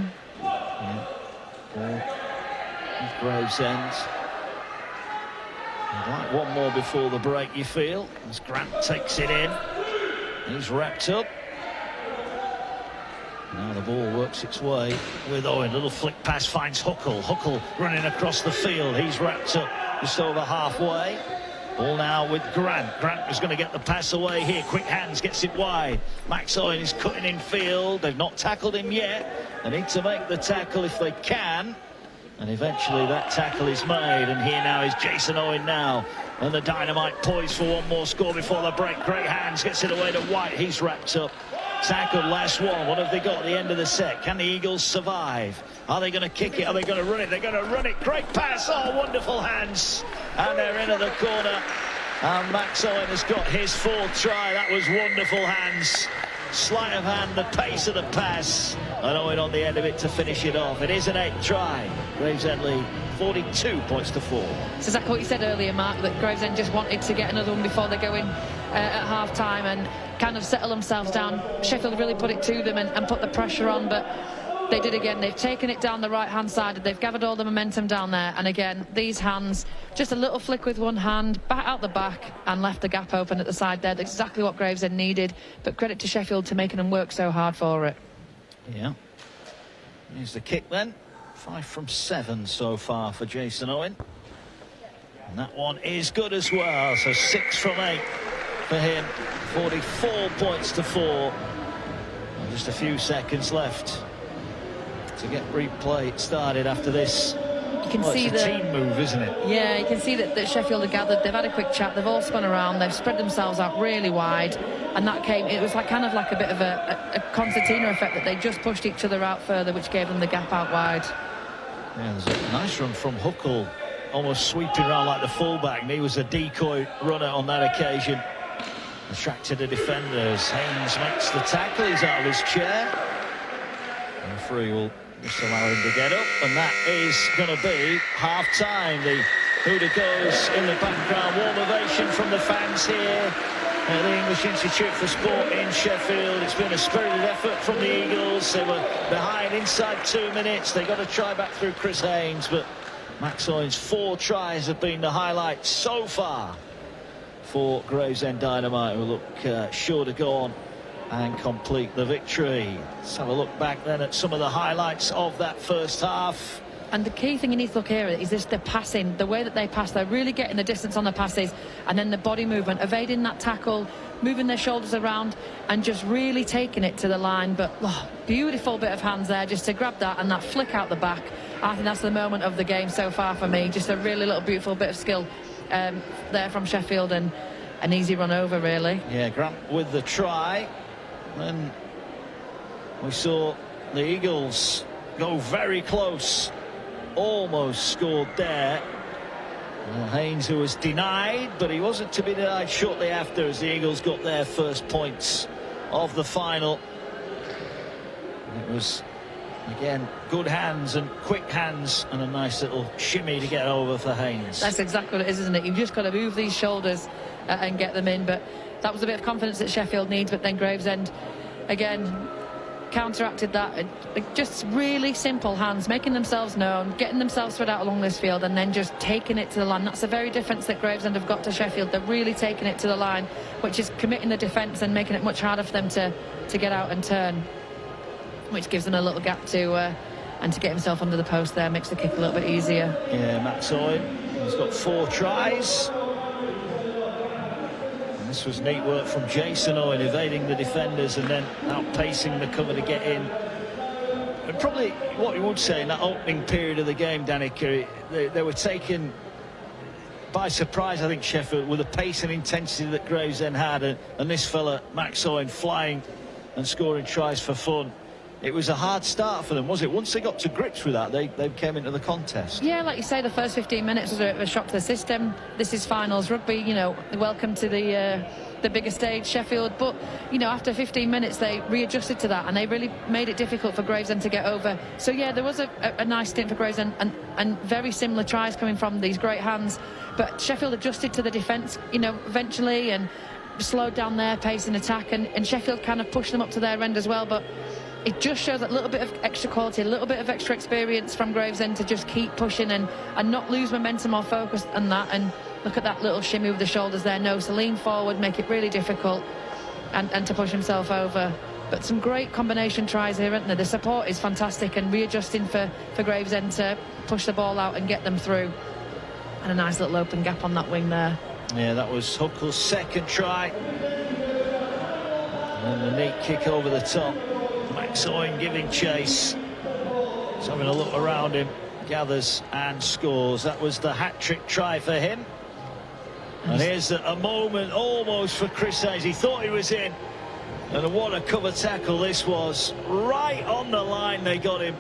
Gravesend. Like one more before the break, you feel, as Grant takes it in. He's wrapped up. Now the ball works its way with Owen. Little flick pass finds Huckle. Huckle running across the field. He's wrapped up just over halfway. Ball now with Grant. Grant is going to get the pass away here. Quick hands, gets it wide. Max Owen is cutting in field. They've not tackled him yet. They need to make the tackle if they can. And eventually that tackle is made. And here now is Jason Owen now. And the Dynamite poised for one more score before the break. Great hands, gets it away to White. He's wrapped up. Tackled, last one. What have they got at the end of the set? Can the Eagles survive? Are they going to kick it? Are they going to run it? They're going to run it. Great pass. Oh, wonderful hands. And they're in at the corner. And Max Owen has got his 4th try. That was wonderful hands. Sleight of hand, the pace of the pass. And Owen on the end of it to finish it off. It is an 8th try. Gravesend lead 42 points to 4. It's exactly what you said earlier, Mark, that Gravesend just wanted to get another one before they go in at half-time and kind of settle themselves down. Sheffield really put it to them and put the pressure on, but they did again. They've taken it down the right-hand side. They've gathered all the momentum down there. And again, these hands, just a little flick with one hand, back out the back, and left the gap open at the side there. That's exactly what Gravesend needed. But credit to Sheffield to making them work so hard for it. Yeah. Here's the kick then. 5 from 7 so far for Jason Owen. And that one is good as well. So 6 from 8 for him. 44 points to 4. And just a few seconds left to get replay started after this. You can see it's a team move, isn't it? Yeah, you can see that Sheffield are gathered. They've had a quick chat. They've all spun around. They've spread themselves out really wide. And that came, it was like kind of like a bit of a concertina effect, that they just pushed each other out further, which gave them the gap out wide. Yeah, there's a nice run from Huckle, almost sweeping around like the fullback, and he was a decoy runner on that occasion. Attracted the defenders. Haynes makes the tackle. He's out of his chair. The referee will just allow him to get up, and that is going to be half-time. The hooter goes in the background. Warm ovation from the fans here at the English Institute for Sport in Sheffield. It's been a spirited effort from the Eagles. They were behind inside 2 minutes. They got a try back through Chris Haynes, but Max Owen's 4 tries have been the highlight so far for Gravesend Dynamite, who look sure to go on and complete the victory. Let's have a look back then at some of the highlights of that first half. And the key thing you need to look here is just the passing, the way that they pass. They're really getting the distance on the passes, and then the body movement, evading that tackle, moving their shoulders around, and just really taking it to the line. But beautiful bit of hands there just to grab that, and that flick out the back. I think that's the moment of the game so far for me. Just a really little beautiful bit of skill there from Sheffield, and an easy run over, really. Yeah, Grant with the try. Then we saw the Eagles go very close. Almost scored there. Well, Haynes, who was denied, but he wasn't to be denied shortly after, as the Eagles got their first points of the final. And it was, again, good hands and quick hands, and a nice little shimmy to get over for Haynes. That's exactly what it is, isn't it? You've just got to move these shoulders and get them in. But that was a bit of confidence that Sheffield needs. But then Gravesend, again, counteracted that. Just really simple hands, making themselves known, getting themselves spread out along this field, and then just taking it to the line. That's the very difference that Gravesend have got to Sheffield. They're really taking it to the line, which is committing the defence and making it much harder for them to get out and turn, which gives them a little gap to and to get himself under the post there makes the kick a little bit easier. Yeah, Max Owen, he's got 4 tries. This was neat work from Jason Owen, evading the defenders and then outpacing the cover to get in. And probably what you would say in that opening period of the game, Danica, they were taken by surprise, I think, Sheffield, with the pace and intensity that Gravesend had, and this fella, Max Owen, flying and scoring tries for fun. It was a hard start for them, was it? Once they got to grips with that, they came into the contest. Yeah, like you say, the first 15 minutes was a bit of a shock to the system. This is finals rugby, you know, welcome to the bigger stage, Sheffield. But, you know, after 15 minutes, they readjusted to that, and they really made it difficult for Gravesend to get over. So, yeah, there was a nice stint for Gravesend, and very similar tries coming from these great hands. But Sheffield adjusted to the defence, you know, eventually, and slowed down their pace and attack, and Sheffield kind of pushed them up to their end as well. But it just shows a little bit of extra quality, a little bit of extra experience from Gravesend to just keep pushing and not lose momentum or focus on that. And look at that little shimmy with the shoulders there. No, to lean forward, make it really difficult, and to push himself over. But some great combination tries here, aren't there? The support is fantastic, and readjusting for Gravesend to push the ball out and get them through. And a nice little open gap on that wing there. Yeah, that was Huckle's second try. And the neat kick over the top. Max Owen giving chase. He's having a look around him, gathers and scores. That was the hat-trick try for him. And here's a moment almost for Chris Haynes. He thought he was in. And what a cover tackle this was. Right on the line they got him.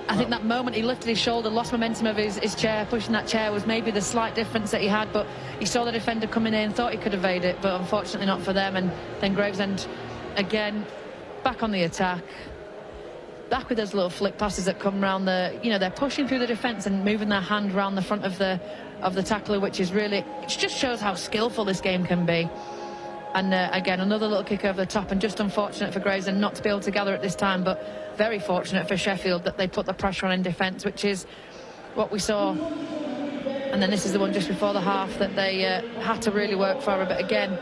I think that moment he lifted his shoulder, lost momentum of his chair, pushing that chair was maybe the slight difference that he had, but he saw the defender coming in, thought he could evade it, but unfortunately not for them. And then Gravesend again back on the attack, back with those little flick passes that come round the, you know, they're pushing through the defence and moving their hand round the front of the tackler, which is really, it just shows how skillful this game can be. And again, another little kick over the top, and just unfortunate for Gravesend not to be able to gather at this time, but very fortunate for Sheffield that they put the pressure on in defence, which is what we saw. And then this is the one just before the half that they had to really work for. But again,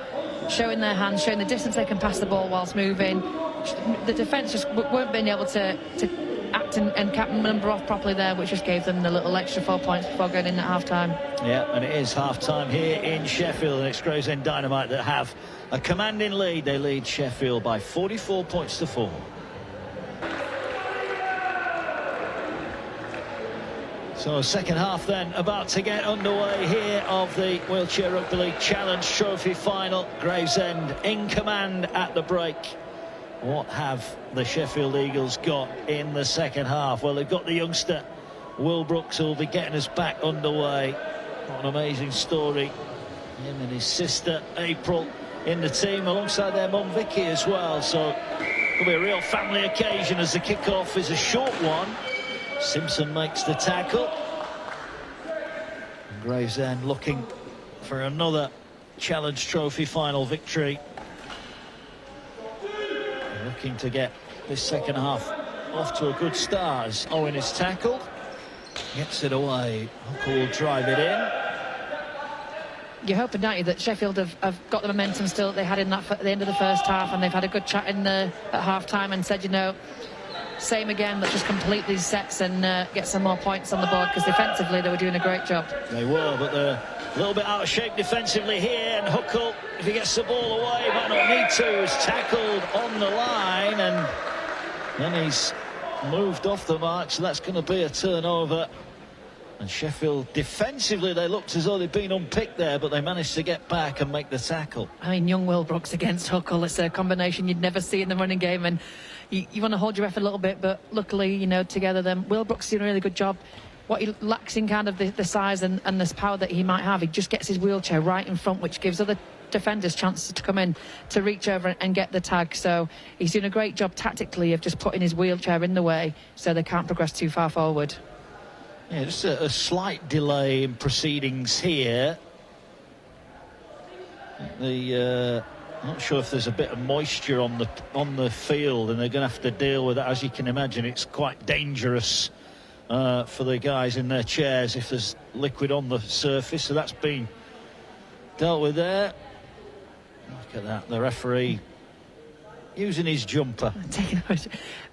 showing their hands, showing the distance they can pass the ball whilst moving. The defence just weren't being able to act and cap number off properly there, which just gave them the little extra 4 points before going in at half-time. Yeah, and it is half-time here in Sheffield, and it's Gravesend Dynamite that have a commanding lead. They lead Sheffield by 44 points to 4. So second half then about to get underway here of the Wheelchair Rugby League Challenge Trophy final. Gravesend in command at the break. What have the Sheffield Eagles got in the second half? Well, they've got the youngster Will Brooks, who will be getting us back underway. What an amazing story. Him and his sister April in the team alongside their mum Vicky as well. So it'll be a real family occasion as the kick-off is a short one. Simpson makes the tackle. And Gravesend looking for another Challenge Trophy final victory. Looking to get this second half off to a good start as Owen is tackled. Gets it away. Huckle will drive it in. You're hoping, don't you, that Sheffield have got the momentum still that they had in that at the end of the first half, and they've had a good chat in at half-time and said, you know, same again, let's just complete these sets and get some more points on the board, because defensively they were doing a great job. They were, but they're a little bit out of shape defensively here, and Huckle, if he gets the ball away, might not need to, is tackled on the line, and then he's moved off the mark, so that's going to be a turnover. And Sheffield, defensively, they looked as though they'd been unpicked there, but they managed to get back and make the tackle. I mean, young Will Brooks against Huckle, it's a combination you'd never see in the running game, and you want to hold your breath a little bit, but luckily, you know, together then Will Brooks did a really good job. What he lacks in kind of the size and this power that he might have, he just gets his wheelchair right in front, which gives other defenders chances to come in to reach over and get the tag. So he's doing a great job tactically of just putting his wheelchair in the way so they can't progress too far forward. Yeah, just a slight delay in proceedings here. Not sure if there's a bit of moisture on the field, and they're going to have to deal with that. As you can imagine, it's quite dangerous for the guys in their chairs if there's liquid on the surface. So that's been dealt with there. Look at that, the referee using his jumper.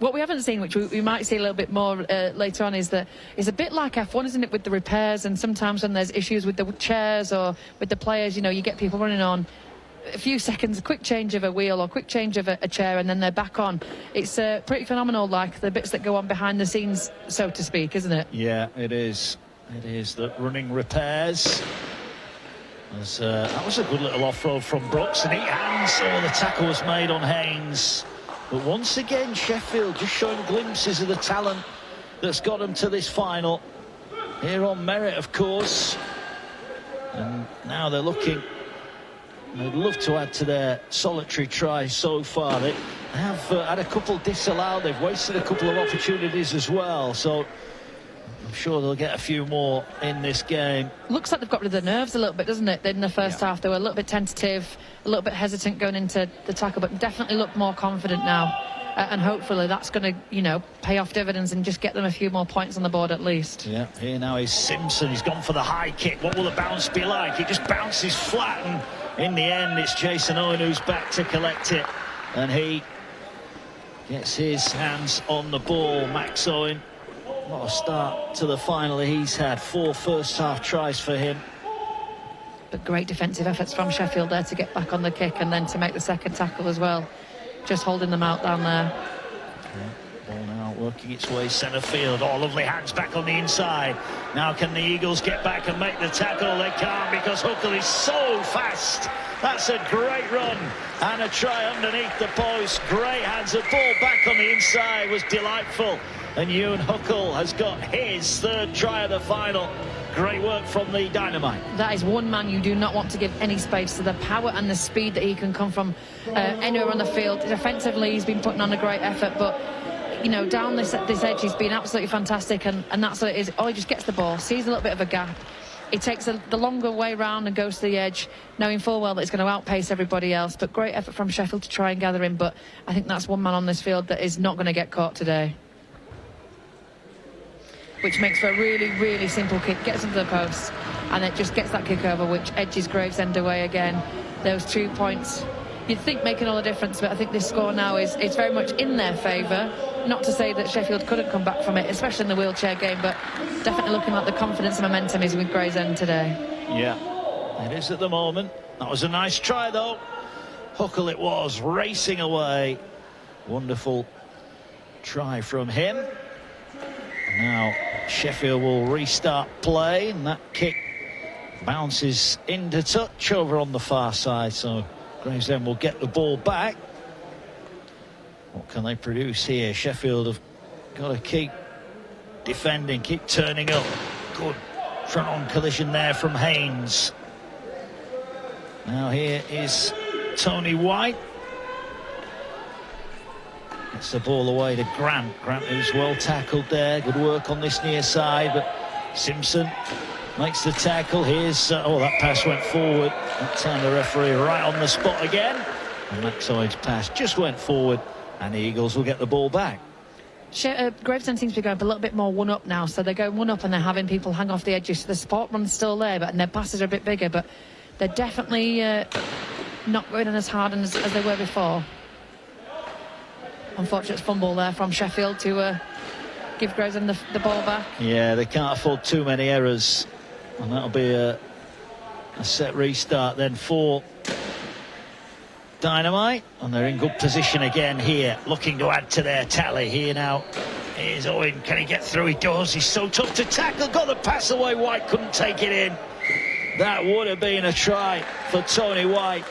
What we haven't seen, which we might see a little bit more later on, is that it's a bit like F1, isn't it, with the repairs, and sometimes when there's issues with the chairs or with the players, you know, you get people running on a few seconds, a quick change of a wheel or quick change of a chair, and then they're back on. It's pretty phenomenal, like the bits that go on behind the scenes, so to speak, isn't it? Yeah, it is. It is the running repairs. That was a good little off-road from Brooks, and he hands. Oh, the tackle was made on Haynes. But once again, Sheffield just showing glimpses of the talent that's got them to this final. Here on merit, of course. And now they're looking. They'd love to add to their solitary try so far. They have had a couple disallowed. They've wasted a couple of opportunities as well. So I'm sure they'll get a few more in this game. Looks like they've got rid of the nerves a little bit, doesn't it? In the first half, they were a little bit tentative, a little bit hesitant going into the tackle, but definitely look more confident now. And hopefully that's going to, you know, pay off dividends and just get them a few more points on the board at least. Yeah, here now is Simpson. He's gone for the high kick. What will the bounce be like? It just bounces flat, and in the end, it's Jason Owen who's back to collect it. And he gets his hands on the ball. Max Owen, what a start to the final he's had. 4 first-half tries for him. But great defensive efforts from Sheffield there to get back on the kick and then to make the second tackle as well. Just holding them out down there. Yeah, ball now working its way centre field. Oh, lovely hands back on the inside. Now can the Eagles get back and make the tackle? They can't, because Huckle is so fast. That's a great run and a try underneath the post. Great hands. The ball back on the inside was delightful. And Ewan Huckle has got his 3rd try of the final. Great work from the Dynamite. That is one man you do not want to give any space to. The power and the speed that he can come from anywhere on the field. Defensively, he's been putting on a great effort, but you know, down this edge, he's been absolutely fantastic, and that's what it is. Oh, he just gets the ball, sees a little bit of a gap, he takes the longer way round and goes to the edge, knowing full well that he's going to outpace everybody else. But great effort from Sheffield to try and gather him. But I think that's one man on this field that is not going to get caught today. Which makes for a really, really simple kick. Gets into the post, and it just gets that kick over, which edges Gravesend away again. Those 2 points, you'd think making all the difference, but I think this score now is very much in their favour. Not to say that Sheffield couldn't come back from it, especially in the wheelchair game, but definitely looking like the confidence and momentum is with Gravesend today. Yeah, it is at the moment. That was a nice try, though. Huckle it was, racing away. Wonderful try from him. Now Sheffield will restart play, and that kick bounces into touch over on the far side, so Gravesend will get the ball back. What can they produce here? Sheffield have got to keep defending, keep turning up. Good front-on collision there from Haynes. Now here is Tony White. Gets the ball away to Grant. Grant, who's well tackled there. Good work on this near side, but Simpson makes the tackle. Here's that pass went forward. That time the referee right on the spot again. And Maxoid's pass just went forward, and the Eagles will get the ball back. Gravesend seems to be going a little bit more one-up now, so they're going one-up and they're having people hang off the edges. So the support run's still there, and their passes are a bit bigger, but they're definitely not going as hard as they were before. Unfortunate fumble there from Sheffield to give Gravesend the ball back. Yeah, they can't afford too many errors, and that'll be a set restart then for Dynamite, and they're in good position again here, looking to add to their tally. Here now is Owen. Can he get through? He does. He's so tough to tackle. Got the pass away. White couldn't take it in. That would have been a try for Tony White.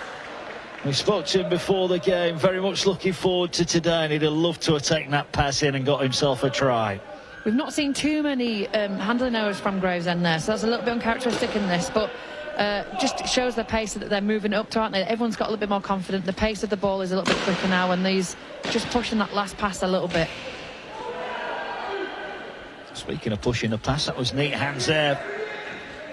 We spoke to him before the game, very much looking forward to today, and he'd have loved to have taken that pass in and got himself a try. We've not seen too many handling errors from Gravesend there, so that's a little bit uncharacteristic in this, but just shows the pace that they're moving up to, aren't they? Everyone's got a little bit more confident. The pace of the ball is a little bit quicker now, and these just pushing that last pass a little bit. Speaking of pushing the pass, that was neat hands there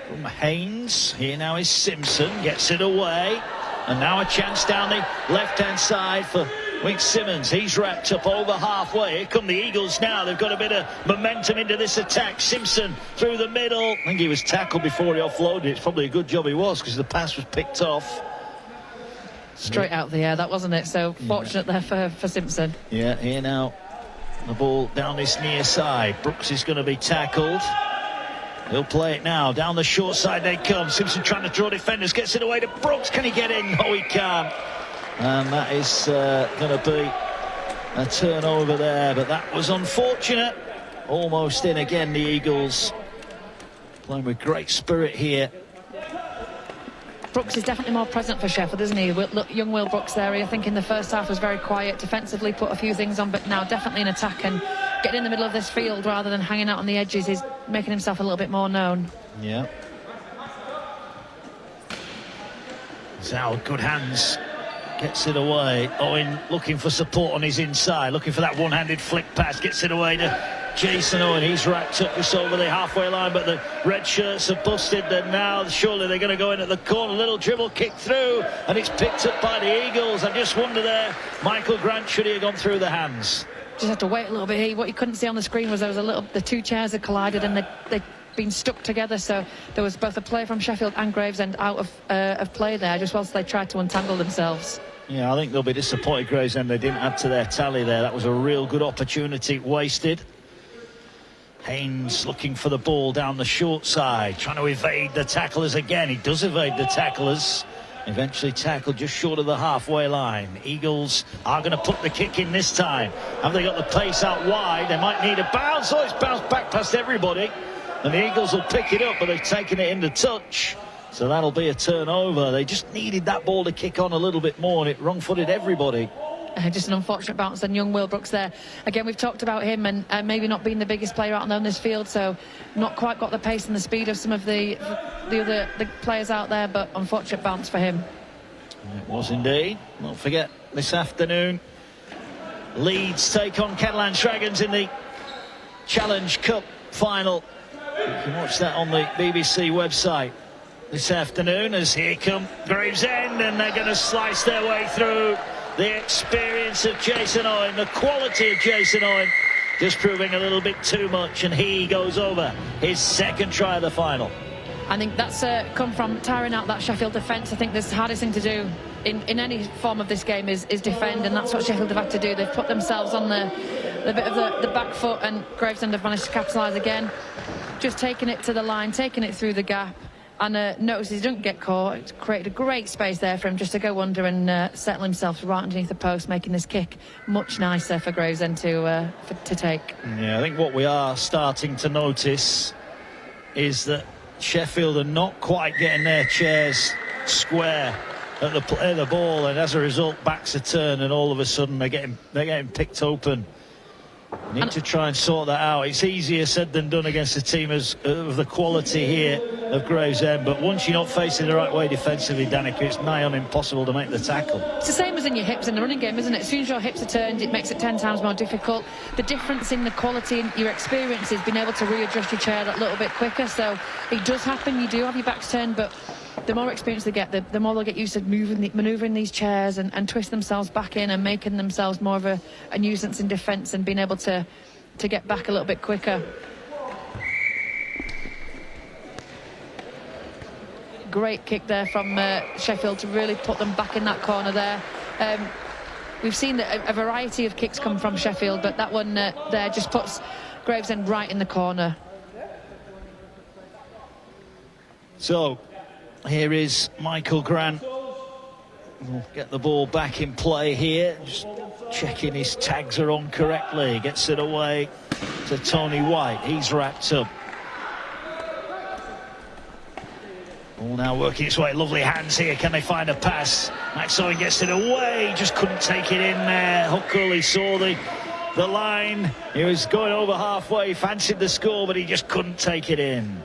from Haynes. Here now is Simpson, gets it away. And now a chance down the left-hand side for Wink Simmons. He's wrapped up over halfway. Here come the Eagles now. They've got a bit of momentum into this attack. Simpson through the middle. I think he was tackled before he offloaded. It's probably a good job he was, because the pass was picked off. Straight out the air, that wasn't it? So fortunate there for Simpson. Yeah, here now. The ball down this near side. Brooks is going to be tackled. He'll play it now. Down the short side they come. Simpson trying to draw defenders. Gets it away to Brooks. Can he get in? No, he can't. And that is going to be a turnover there. But that was unfortunate. Almost in again, the Eagles. Playing with great spirit here. Brooks is definitely more present for Sheffield, isn't he? Look, young Will Brooks there. I think in the first half was very quiet. Defensively put a few things on, but now definitely in attack and getting in the middle of this field rather than hanging out on the edges is making himself a little bit more known. Yeah. Zal, good hands. Gets it away. Owen looking for support on his inside. Looking for that one-handed flick pass. Gets it away to Jason Owen. He's wrapped up just over the halfway line, but the red shirts are busted. And now surely they're going to go in at the corner. Little dribble kick through, and it's picked up by the Eagles. I just wonder there, Michael Grant, should he have gone through the hands? Just had to wait a little bit. What you couldn't see on the screen was there was the two chairs had collided and they'd been stuck together, so there was both a player from Sheffield and Gravesend out of play there, just whilst they tried to untangle themselves. Yeah, I think they'll be disappointed, Gravesend, they didn't add to their tally there. That was a real good opportunity wasted. Haynes looking for the ball down the short side, trying to evade the tacklers again. He does evade the tacklers. Eventually tackled just short of the halfway line. Eagles are going to put the kick in this time. Have they got the pace out wide? They might need a bounce. Oh, it's bounced back past everybody. And the Eagles will pick it up, but they've taken it into touch. So that'll be a turnover. They just needed that ball to kick on a little bit more, and it wrong-footed everybody. Just an unfortunate bounce on young Will Brooks there. Again, we've talked about him and maybe not being the biggest player out there on this field, so not quite got the pace and the speed of some of the other players out there, but unfortunate bounce for him. It was indeed. Don't forget, this afternoon, Leeds take on Catalan Dragons in the Challenge Cup final You can watch that on the BBC website this afternoon, as here come Gravesend, and they're going to slice their way through. The experience of Jason Owen, the quality of Jason Owen, just proving a little bit too much, and he goes over his second try of the final. I think that's come from tiring out that Sheffield defence. I think the hardest thing to do in any form of this game is defend, and that's what Sheffield have had to do. They've put themselves on the bit of the back foot, and Gravesend have managed to capitalise again. Just taking it to the line, taking it through the gap, and notice he didn't get caught. It's created a great space there for him just to go under and settle himself right underneath the post, making this kick much nicer for Gravesend to take. Yeah, I think what we are starting to notice is that Sheffield are not quite getting their chairs square at the play of the ball, and as a result backs a turn, and all of a sudden they're getting picked open. Need to try and sort that out. It's easier said than done against a team of the quality here of Gravesend, but once you're not facing the right way defensively, Danica, it's nigh on impossible to make the tackle. It's the same as in your hips in the running game, isn't it? As soon as your hips are turned, it makes it 10 times more difficult. The difference in the quality and your experience is being able to readjust your chair that little bit quicker. So it does happen, you do have your backs turned, but the more experience they get, the more they'll get used to manoeuvring these chairs and twist themselves back in and making themselves more of a nuisance in defence and being able to get back a little bit quicker. Great kick there from Sheffield to really put them back in that corner there. We've seen a variety of kicks come from Sheffield, but that one there just puts Gravesend right in the corner. So here is Michael Grant. We'll get the ball back in play here. Just checking his tags are on correctly. Gets it away to Tony White. He's wrapped up. Ball now working its way. Lovely hands here. Can they find a pass? Max Owen gets it away. Just couldn't take it in there. Huckle, he saw the line. He was going over halfway. Fancied the score, but he just couldn't take it in.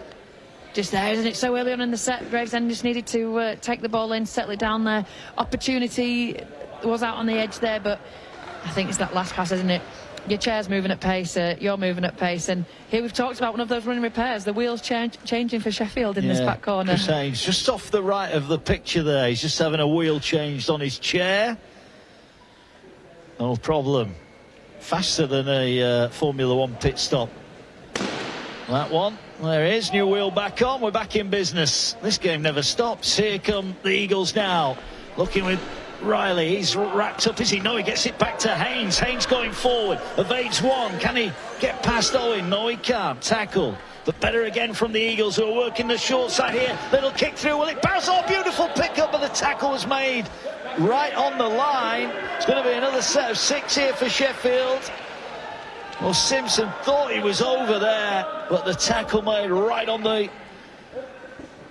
Just there, isn't it? So early on in the set, Gravesend just needed to take the ball in, settle it down there. Opportunity was out on the edge there, but I think it's that last pass, isn't it? Your chair's moving at pace, you're moving at pace, and here we've talked about one of those running repairs. The wheels changing for Sheffield in this back corner. He's just off the right of the picture there. He's just having a wheel changed on his chair. No problem. Faster than a Formula One pit stop. That one. There it is, new wheel back on, we're back in business. This game never stops. Here come the Eagles now, looking with Riley. He's wrapped up, is he? No, he gets it back to Haynes. Haynes going forward, evades one. Can he get past Owen? No, he can't. Tackle, but better again from the Eagles, who are working the short side here. Little kick through, will it bounce? Oh, beautiful pick up, but the tackle was made right on the line. It's going to be another set of 6 here for Sheffield. Well, Simpson thought he was over there, but the tackle made right on the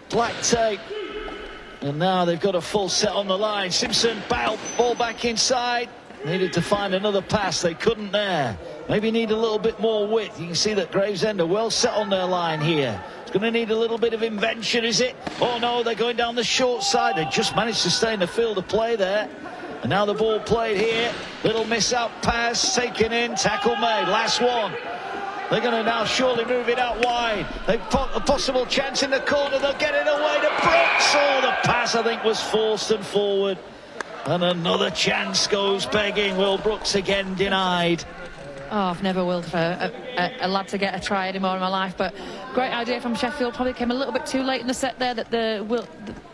black tape. And now they've got a full set on the line. Simpson, ball back inside. Needed to find another pass. They couldn't there. Maybe need a little bit more width. You can see that Gravesend are well set on their line here. It's going to need a little bit of invention, is it? Oh, no, they're going down the short side. They just managed to stay in the field of play there. And now the ball played here. Little miss out pass taken in. Tackle made. Last one. They're going to now surely move it out wide. They've put a possible chance in the corner. They'll get it away to Brooks. Oh, the pass, I think, was forced and forward. And another chance goes begging. Will Brooks again denied. Oh, I've never willed for a lad to get a try anymore in my life, but great idea from Sheffield. Probably came a little bit too late in the set there, that the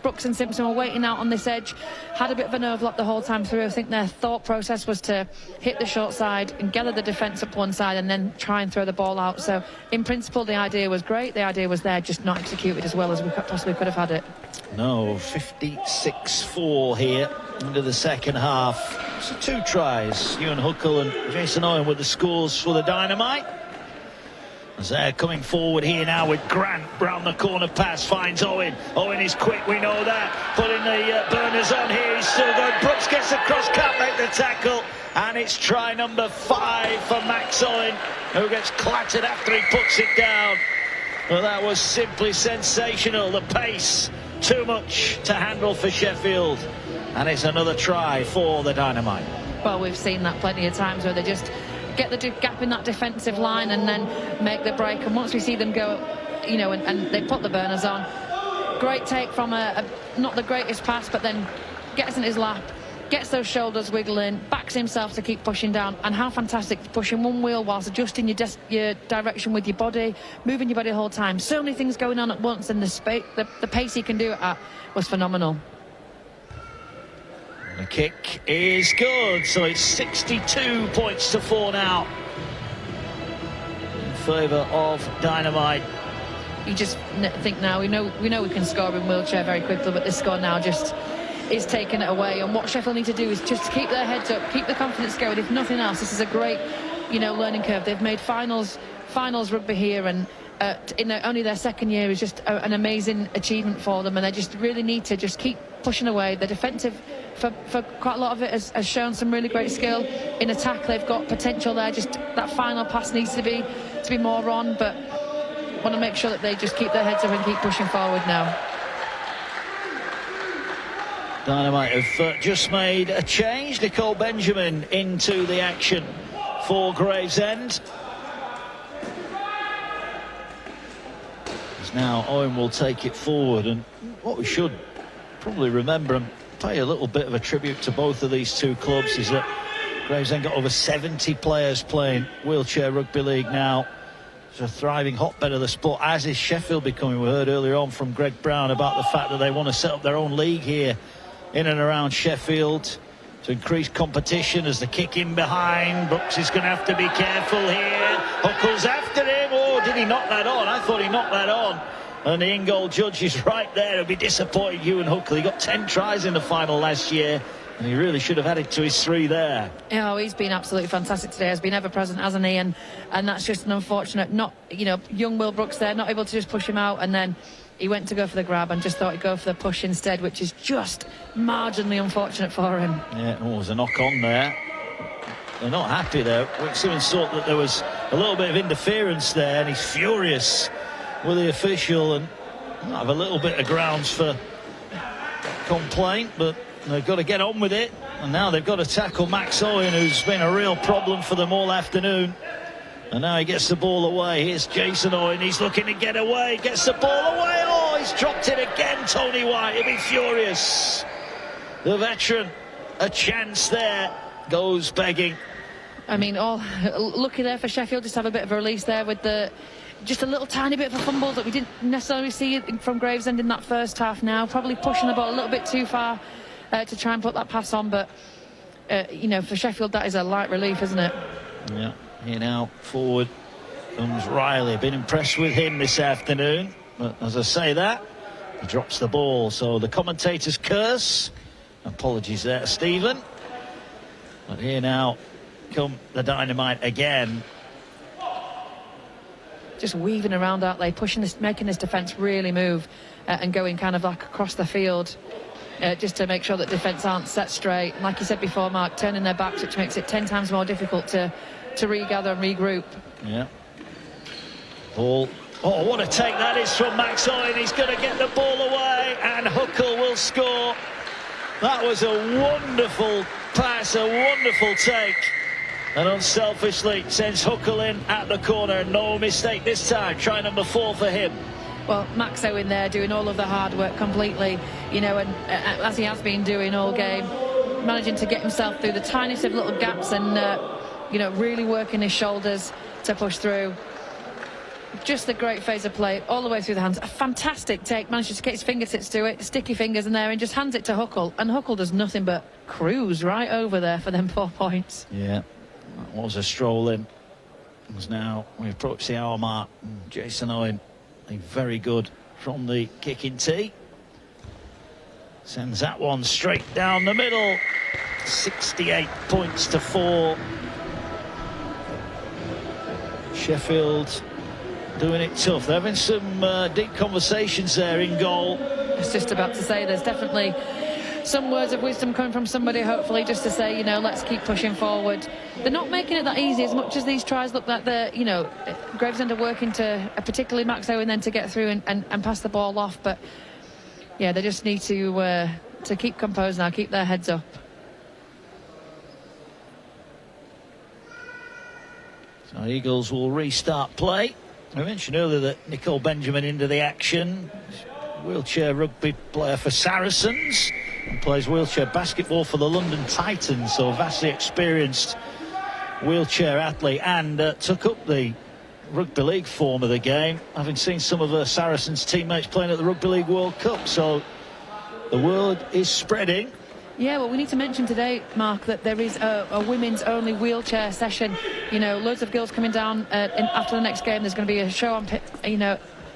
Brooks and Simpson were waiting out on this edge. Had a bit of an overlap the whole time through. I think their thought process was to hit the short side and gather the defence up one side and then try and throw the ball out. So in principle the idea was great, the idea was there, just not executed as well as we possibly could have had it. No, 56-4 here into the second half. So 2 tries. Ewan Huckle and Jason Owen with the scores for the Dynamite. As they're coming forward here now with Grant. Round the corner pass, finds Owen. Owen is quick, we know that. Putting the burners on here, he's still going. Brooks gets across, can't make the tackle. And it's try number 5 for Max Owen, who gets clattered after he puts it down. Well, that was simply sensational. The pace, too much to handle for Sheffield. And it's another try for the Dynamite. Well, we've seen that plenty of times where they just get the gap in that defensive line and then make the break. And once we see them go you know, and they put the burners on. Great take from not the greatest pass, but then gets in his lap, gets those shoulders wiggling, backs himself to keep pushing down. And how fantastic, pushing one wheel whilst adjusting your direction with your body, moving your body the whole time. So many things going on at once, and the pace he can do it at was phenomenal. The kick is good, so it's 62 points to 4 now in favour of Dynamite. You just think now, we know we can score in Wheelchair very quickly, but this score now just is taking it away. And what Sheffield need to do is just keep their heads up, keep the confidence going. If nothing else, this is a great, you know, learning curve. They've made finals rugby here, and in only their second year is just an amazing achievement for them. And they just really need to just keep pushing away. The defensive, for quite a lot of it, has shown some really great skill. In attack, they've got potential there. Just that final pass needs to be more on, but want to make sure that they just keep their heads up and keep pushing forward now. Dynamite have just made a change. Nicole Benjamin into the action for Gravesend. As now Owen will take it forward, and what we should probably remember and pay a little bit of a tribute to both of these two clubs is that Gravesend got over 70 players playing Wheelchair Rugby League now. It's a thriving hotbed of the sport, as is Sheffield becoming. We heard earlier on from Greg Brown about the fact that they want to set up their own league here in and around Sheffield to increase competition. As the kick in behind, Brooks is going to have to be careful here. Huckle's after him. Oh, did he knock that on? I thought he knocked that on. And the in-goal judge is right there. He'll be disappointed, Ewan Huckle. He got 10 tries in the final last year, and he really should have added to his 3 there. Oh, he's been absolutely fantastic today. Has been ever present, hasn't he? And that's just an unfortunate, young Will Brooks there, not able to just push him out, and then he went to go for the grab and just thought he'd go for the push instead, which is just marginally unfortunate for him. Yeah, there was a knock on there. They're not happy there. Rick Simmons thought that there was a little bit of interference there, and he's furious with the official, and I have a little bit of grounds for complaint, but they've got to get on with it. And now they've got to tackle Max Owen, who's been a real problem for them all afternoon. And now he gets the ball away. Here's Jason Owen. He's looking to get away. Gets the ball away. Oh, he's dropped it again, Tony White. He'll be furious. The veteran, a chance there, goes begging. I mean, lucky there for Sheffield, just have a bit of a release there with just a little tiny bit of a fumble that we didn't necessarily see from Gravesend in that first half now. Probably pushing the ball a little bit too far to try and put that pass on, but for Sheffield that is a light relief, isn't it? Yeah, here now forward comes Riley. Been impressed with him this afternoon, but as I say that, he drops the ball, so the commentators curse. Apologies there, Stephen. But here now come the Dynamite again. Just weaving around out there, making this defence really move and going kind of like across the field, just to make sure that defence aren't set straight. And like you said before, Mark, turning their backs, which makes it 10 times more difficult to regather and regroup. Yeah. Ball. Oh, what a take that is from Max Owen. He's going to get the ball away, and Huckle will score. That was a wonderful pass, a wonderful take. And unselfishly sends Huckle in at the corner. No mistake this time. Try number 4 for him. Well, Max Owen there doing all of the hard work completely, and as he has been doing all game, managing to get himself through the tiniest of little gaps and, really working his shoulders to push through. Just a great phase of play all the way through the hands. A fantastic take. Manages to get his fingertips to it, sticky fingers in there, and just hands it to Huckle. And Huckle does nothing but cruise right over there for them 4 points. Yeah. That was a stroll in. As now we approach the hour mark. Jason Owen, very good from the kicking tee. Sends that one straight down the middle. 68 points to 4. Sheffield doing it tough. They're having some deep conversations there in goal. I was just about to say, there's definitely some words of wisdom coming from somebody, hopefully, just to say, let's keep pushing forward. They're not making it that easy, as much as these tries look like they're, Gravesend are working to, particularly Max Owen, then to get through and pass the ball off. But yeah, they just need to keep composed now, keep their heads up. So Eagles will restart play. I mentioned earlier that Nicole Benjamin into the action. Wheelchair rugby player for Saracens and plays wheelchair basketball for the London Titans, so vastly experienced wheelchair athlete, and took up the Rugby League form of the game, having seen some of her Saracens teammates playing at the Rugby League World Cup. So the word is spreading. Yeah, well, we need to mention today, Mark, that there is a women's only wheelchair session. You know, loads of girls coming down after the next game. There's going to be a show on,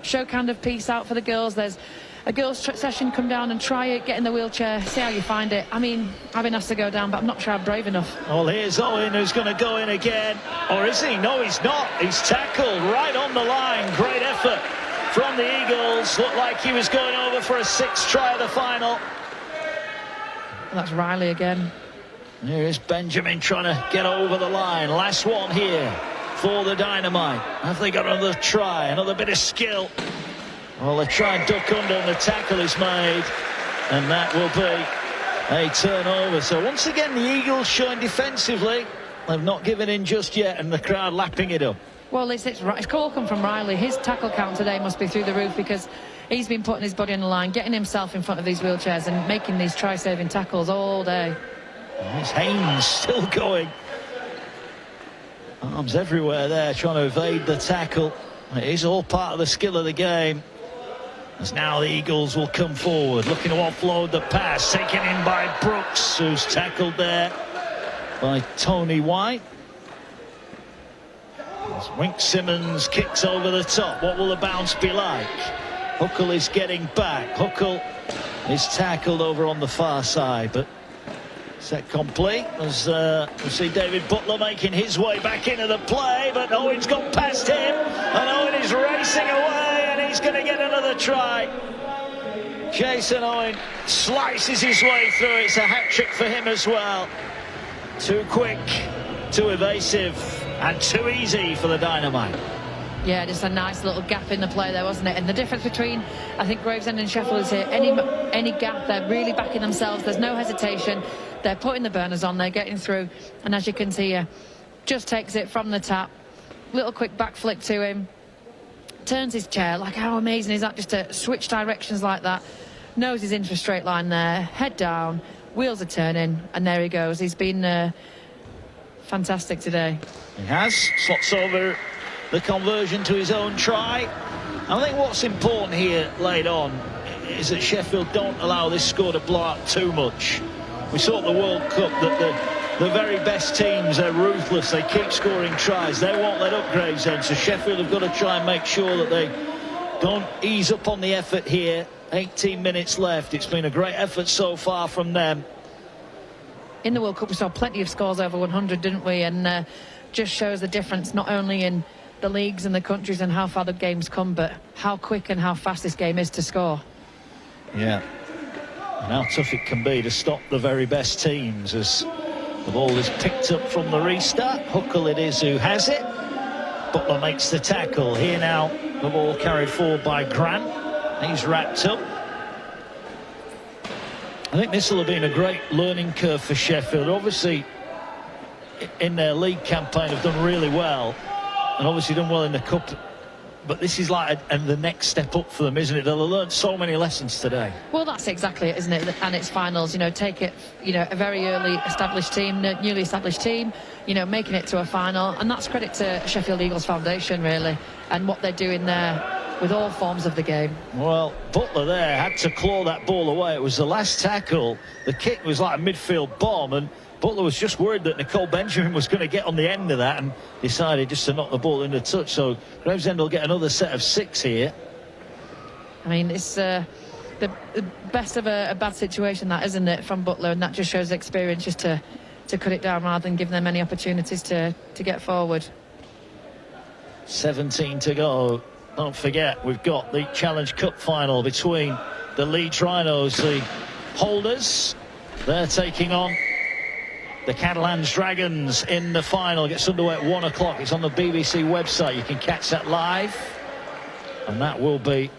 show kind of piece out for the girls. There's a girls' session. Come down and try it, get in the wheelchair, see how you find it. I mean, I've been asked to go down, but I'm not sure I'm brave enough. Well, here's Owen, who's going to go in again. Or is he? No, he's not. He's tackled right on the line. Great effort from the Eagles. Looked like he was going over for a sixth try of the final. That's Riley again. Here is Benjamin trying to get over the line. Last one here for the Dynamite. Have they got another try? Another bit of skill? Well, they try and duck under and the tackle is made. And that will be a turnover. So once again, the Eagles showing defensively. They've not given in just yet, and the crowd lapping it up. Well, it's all come from Riley. His tackle count today must be through the roof, because he's been putting his body on the line, getting himself in front of these wheelchairs and making these try-saving tackles all day. There's Haynes still going. Arms everywhere there, trying to evade the tackle. It is all part of the skill of the game. As now the Eagles will come forward, looking to offload the pass, taken in by Brooks, who's tackled there by Tony White. As Wink Simmons kicks over the top, what will the bounce be like? Huckle is getting back. Huckle is tackled over on the far side, but set complete as we see David Butler making his way back into the play, but Owen's got past him, and Owen is racing away, and he's going to get another try. Jason Owen slices his way through. It's a hat-trick for him as well. Too quick, too evasive, and too easy for the Dynamite. Yeah, just a nice little gap in the play there, wasn't it? And the difference between, I think, Gravesend and Sheffield is here. Any gap, they're really backing themselves. There's no hesitation. They're putting the burners on. They're getting through. And as you can see here, just takes it from the tap. Little quick back flick to him. Turns his chair. Like, how amazing is that? Just to switch directions like that. Nose is into a straight line there. Head down. Wheels are turning. And there he goes. He's been fantastic today. He has. Slots over the conversion to his own try. I think what's important here late on is that Sheffield don't allow this score to blow out too much. We saw at the World Cup that the very best teams are ruthless. They keep scoring tries. They won't let up Gravesend. So Sheffield have got to try and make sure that they don't ease up on the effort here. 18 minutes left. It's been a great effort so far from them. In the World Cup we saw plenty of scores over 100, didn't we? And just shows the difference not only in the leagues and the countries and how far the games come, but how quick and how fast this game is to score. Yeah, and how tough it can be to stop the very best teams as the ball is picked up from the restart. Huckle it is who has it. Butler makes the tackle. Here now, the ball carried forward by Grant. He's wrapped up. I think this will have been a great learning curve for Sheffield. Obviously, in their league campaign, have done really well. And obviously done well in the cup, but this is like the next step up for them, isn't it? They'll have learned so many lessons today. Well, that's exactly it, isn't it? And it's finals, take it, a very early established team, newly established team, making it to a final. And that's credit to Sheffield Eagles Foundation, really, and what they're doing there with all forms of the game. Well, Butler there had to claw that ball away. It was the last tackle. The kick was like a midfield bomb, and Butler was just worried that Nicole Benjamin was going to get on the end of that and decided just to knock the ball into touch. So Gravesend will get another set of 6 here. I mean, it's the best of a bad situation, that, isn't it, from Butler? And that just shows experience, just to cut it down rather than give them any opportunities to get forward. 17 to go. Don't forget, we've got the Challenge Cup final between the Leeds Rhinos, the holders. They're taking on the Catalans Dragons in the final. Gets underway at 1 o'clock. It's on the BBC website. You can catch that live. And that will be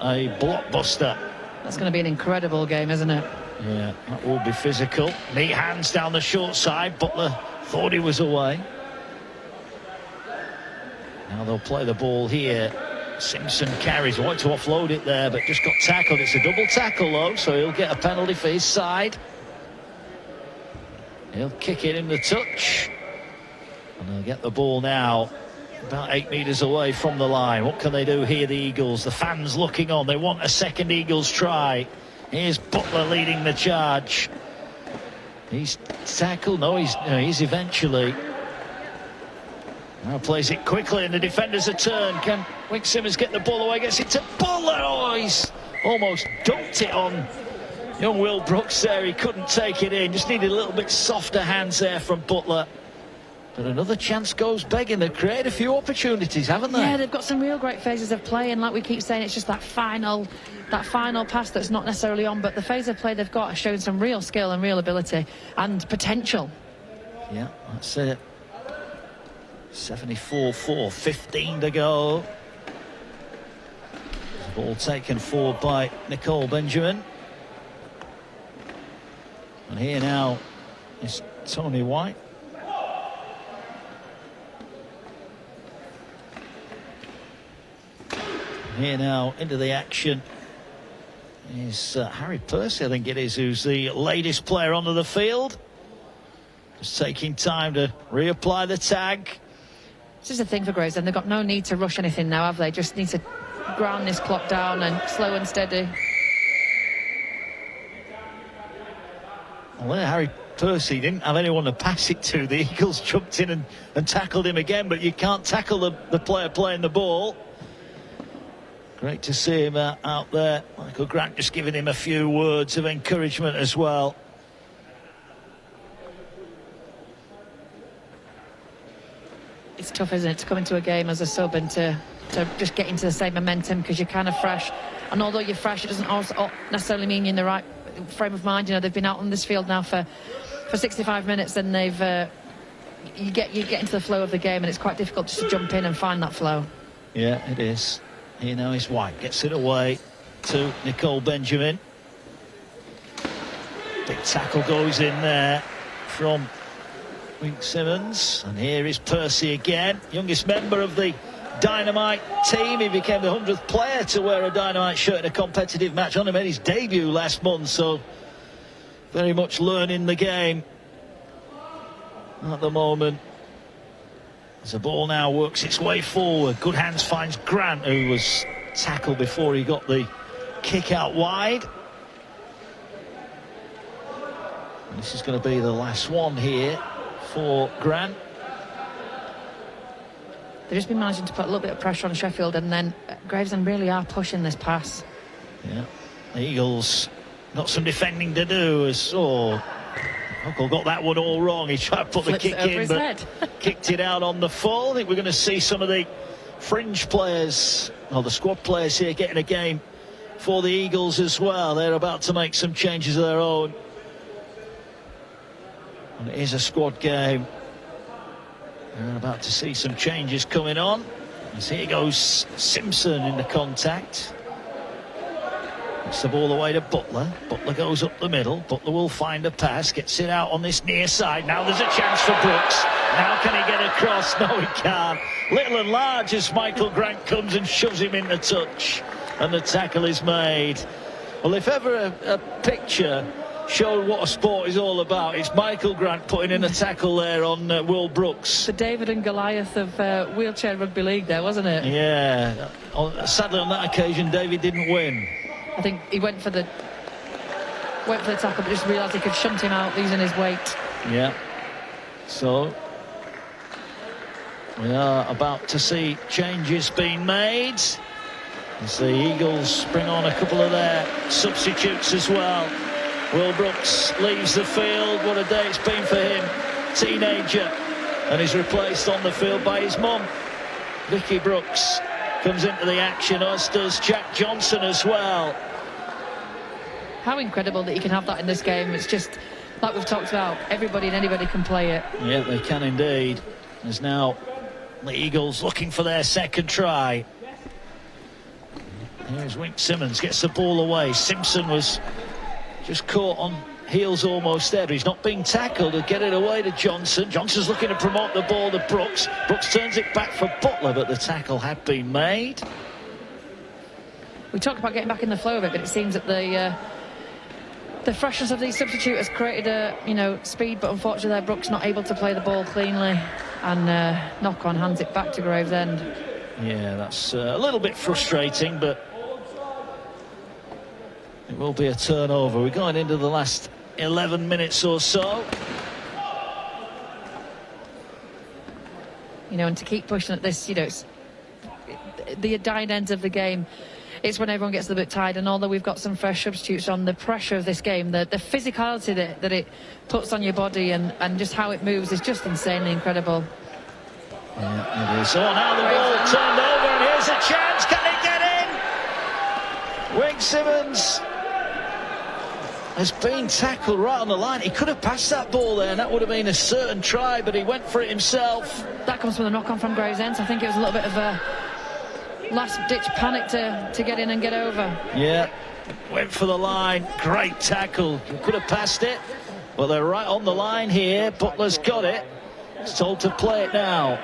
a blockbuster. That's going to be an incredible game, isn't it? Yeah, that will be physical. Neat hands down the short side. Butler thought he was away. Now they'll play the ball here. Simpson carries, wanted to offload it there, but just got tackled. It's a double tackle though, so he'll get a penalty for his side. He'll kick it in the touch, and they'll get the ball now about 8 metres away from the line. What can they do here, the Eagles? The fans looking on. They want a second Eagles try. Here's Butler leading the charge. He's tackled. No, he's eventually. Now plays it quickly, and the defenders a turn. Can Wink Simmons get the ball away? Gets it to Butler. Oh, he's almost dunked it on young Will Brooks there. He couldn't take it in. Just needed a little bit softer hands there from Butler. But another chance goes begging. They've created a few opportunities, haven't they? Yeah, they've got some real great phases of play, and like we keep saying, it's just that final pass that's not necessarily on. But the phase of play they've got is showing some real skill and real ability and potential. Yeah, that's it. 74-4, 15 to go. The ball taken forward by Nicole Benjamin. And here now is Tony White. Here now into the action is Harry Percy, I think it is, who's the latest player onto the field. Just taking time to reapply the tag. This is the thing for Gravesend. They've got no need to rush anything now, have they? Just need to ground this clock down and slow and steady. Well, Harry Percy didn't have anyone to pass it to. The Eagles jumped in and tackled him again, but you can't tackle the player playing the ball. Great to see him out there. Michael Grant just giving him a few words of encouragement as well. It's tough, isn't it, to come into a game as a sub and to just get into the same momentum, because you're kind of fresh. And although you're fresh, it doesn't also necessarily mean you're in the right frame of mind. You know, they've been out on this field now for 65 minutes, and they've you get into the flow of the game, and it's quite difficult just to jump in and find that flow. Yeah, it is. Here now is White, gets it away to Nicole Benjamin. Big tackle goes in there from Wink Simmons, and here is Percy again, youngest member of the Dynamite team. He became the 100th player to wear a Dynamite shirt in a competitive match. Only made his debut last month, so very much learning the game at the moment. As the ball now works its way forward, good hands finds Grant, who was tackled before he got the kick out wide. And this is going to be the last one here for Grant. They've just been managing to put a little bit of pressure on Sheffield, and then Gravesend really are pushing this pass. Yeah, the Eagles got some defending to do as Uncle got that one all wrong. He tried to put the kick in, but kicked it out on the full. I think we're going to see some of the fringe players, or the squad players here, getting a game for the Eagles as well. They're about to make some changes of their own. And it is a squad game. We're about to see some changes coming on. As here goes Simpson in the contact. Gets the ball away to Butler. Butler goes up the middle. Butler will find a pass. Gets it out on this near side. Now there's a chance for Brooks. Now can he get across? No, he can't. Little and large as Michael Grant comes and shoves him in the touch. And the tackle is made. Well, if ever a picture showed what a sport is all about, it's Michael Grant putting in a tackle there on Will Brooks. The David and Goliath of wheelchair rugby league there, wasn't it? Yeah. Sadly on that occasion David didn't win. I think he went for the tackle, but just realised he could shunt him out using his weight. Yeah. So we are about to see changes being made as the Eagles bring on a couple of their substitutes as well. Will Brooks leaves the field. What a day it's been for him. Teenager. And he's replaced on the field by his mum. Vicky Brooks comes into the action, as does Jack Johnson as well. How incredible that you can have that in this game. It's just, like we've talked about, everybody and anybody can play it. Yeah, they can indeed. There's now the Eagles looking for their second try. Here's Wink Simmons, gets the ball away. Simpson was just caught on heel's almost there, but he's not being tackled. He'll get it away to Johnson. Johnson's looking to promote the ball to Brooks. Brooks turns it back for Butler, but the tackle had been made. We talked about getting back in the flow of it, but it seems that the freshness of these substitutes has created a speed, but unfortunately there Brooks not able to play the ball cleanly, and knock on hands it back to Gravesend. Yeah, that's a little bit frustrating, but it will be a turnover. We're going into the last 11 minutes or so. And to keep pushing at this, it's the dying ends of the game. It's when everyone gets a little bit tired, and although we've got some fresh substitutes on, the pressure of this game, the physicality that it puts on your body and just how it moves is just insanely incredible. Yeah, it is. Oh, now the ball turned over, and here's a chance. Can he get in? Wing Simmons has been tackled right on the line. He could have passed that ball there, and that would have been a certain try, but he went for it himself. That comes from the knock-on from Gravesend. I think it was a little bit of a last-ditch panic to get in and get over. Yeah, went for the line. Great tackle. Could have passed it, but they're right on the line here. Butler's got it. He's told to play it now.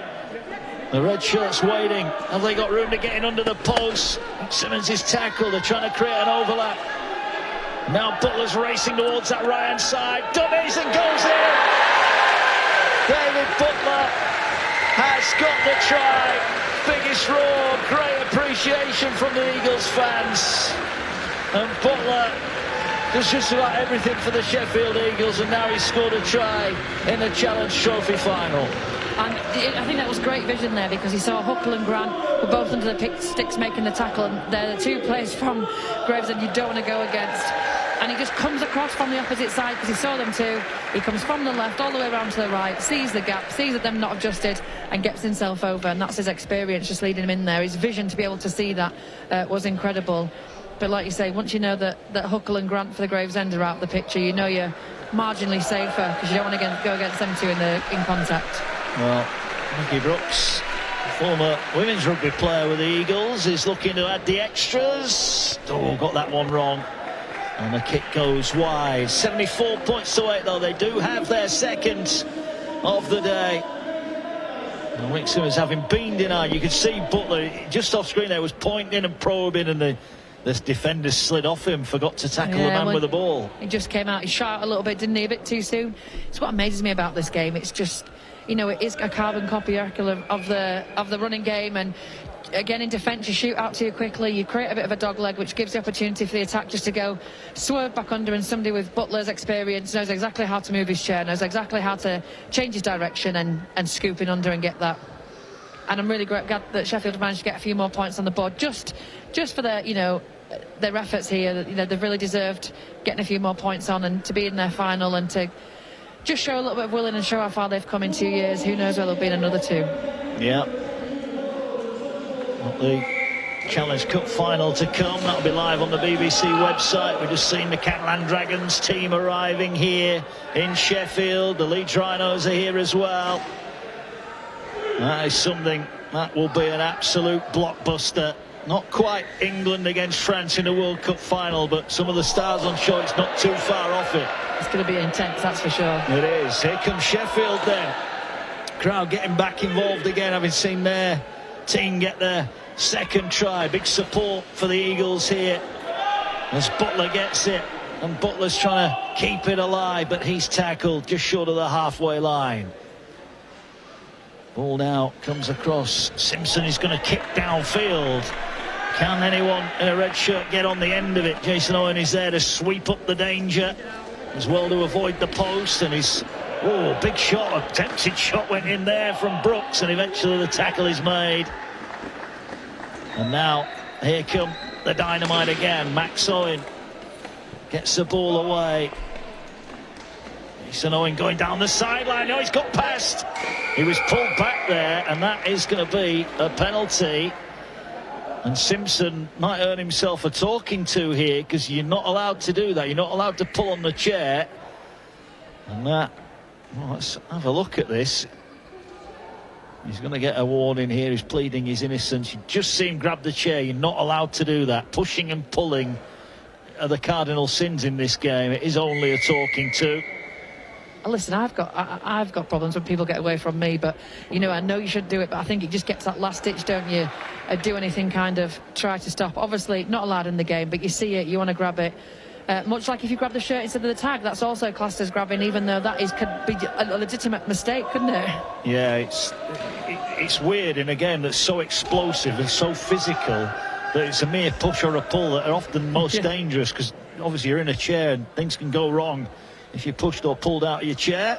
The red shirt's waiting. Have they got room to get in under the post? Simmons is tackled. They're trying to create an overlap. Now Butler's racing towards that right-hand side. Dummies and goes in. David Butler has got the try. Biggest roar, great appreciation from the Eagles fans. And Butler does just about everything for the Sheffield Eagles, and now he's scored a try in the Challenge Trophy final. And I think that was great vision there, because he saw Huckle and Grant were both under the sticks making the tackle, and they're the two players from Gravesend you don't want to go against. And he just comes across from the opposite side, because he saw them too. He comes from the left all the way around to the right, sees the gap, sees that them not adjusted, and gets himself over. And that's his experience just leading him in there. His vision to be able to see that was incredible. But like you say, once you know that Huckle and Grant for the Gravesend are out of the picture, you know you're marginally safer, because you don't want to go against them two in contact. Well, Mickey Brooks, former women's rugby player with the Eagles, is looking to add the extras. Oh, got that one wrong. And the kick goes wide. 74 points to 8, though. They do have their second of the day. And Wing Simmons having been denied. You could see Butler just off screen there was pointing and probing, and the defender slid off him, forgot to tackle the man with the ball. He just came out, he shot a little bit, didn't he, a bit too soon. It's what amazes me about this game. It's just, it is a carbon copy of the running game, and again in defence you shoot out too quickly, you create a bit of a dog leg, which gives the opportunity for the attack just to go swerve back under, and somebody with Butler's experience knows exactly how to move his chair, knows exactly how to change his direction and scoop in under and get that. And I'm really glad that Sheffield have managed to get a few more points on the board just for their their efforts here. They've really deserved getting a few more points on, and to be in their final and to just show a little bit of willing and show how far they've come in 2 years. Who knows where they'll be in another 2. Yeah. The Challenge Cup final to come. That'll be live on the BBC website. We've just seen the Catalan Dragons team arriving here in Sheffield. The Leeds Rhinos are here as well. That is something that will be an absolute blockbuster. Not quite England against France in the World Cup final, but some of the stars on show, it's not too far off it. It's going to be intense, that's for sure. It is. Here comes Sheffield then. Crowd getting back involved again, having seen their team get their second try. Big support for the Eagles here as Butler gets it, and Butler's trying to keep it alive, but he's tackled just short of the halfway line. Ball now comes across. Simpson is going to kick downfield. Can anyone in a red shirt get on the end of it? Jason Owen is there to sweep up the danger as well, to avoid the post, and he's big shot, attempted shot went in there from Brooks, and eventually the tackle is made. And now here come the Dynamite again. Max Owen gets the ball away. Jason Owen going down the sideline. No, he's got past. He was pulled back there, and that is going to be a penalty. And Simpson might earn himself a talking to here, because you're not allowed to do that. You're not allowed to pull on the chair. And that, let's have a look at this. He's going to get a warning here. He's pleading his innocence. You just see him grab the chair. You're not allowed to do that. Pushing and pulling are the cardinal sins in this game. It is only a talking to. Listen, I've got problems when people get away from me, but you know, I know you should do it, but I think it just gets that last ditch, don't you? Do anything, kind of try to stop. Obviously not allowed in the game, but you see it, you want to grab it. Much like if you grab the shirt instead of the tag, that's also classed as grabbing, even though that could be a legitimate mistake, couldn't it? Yeah, it's weird in a game that's so explosive and so physical that it's a mere push or a pull that are often most dangerous, because obviously you're in a chair and things can go wrong if you're pushed or pulled out of your chair.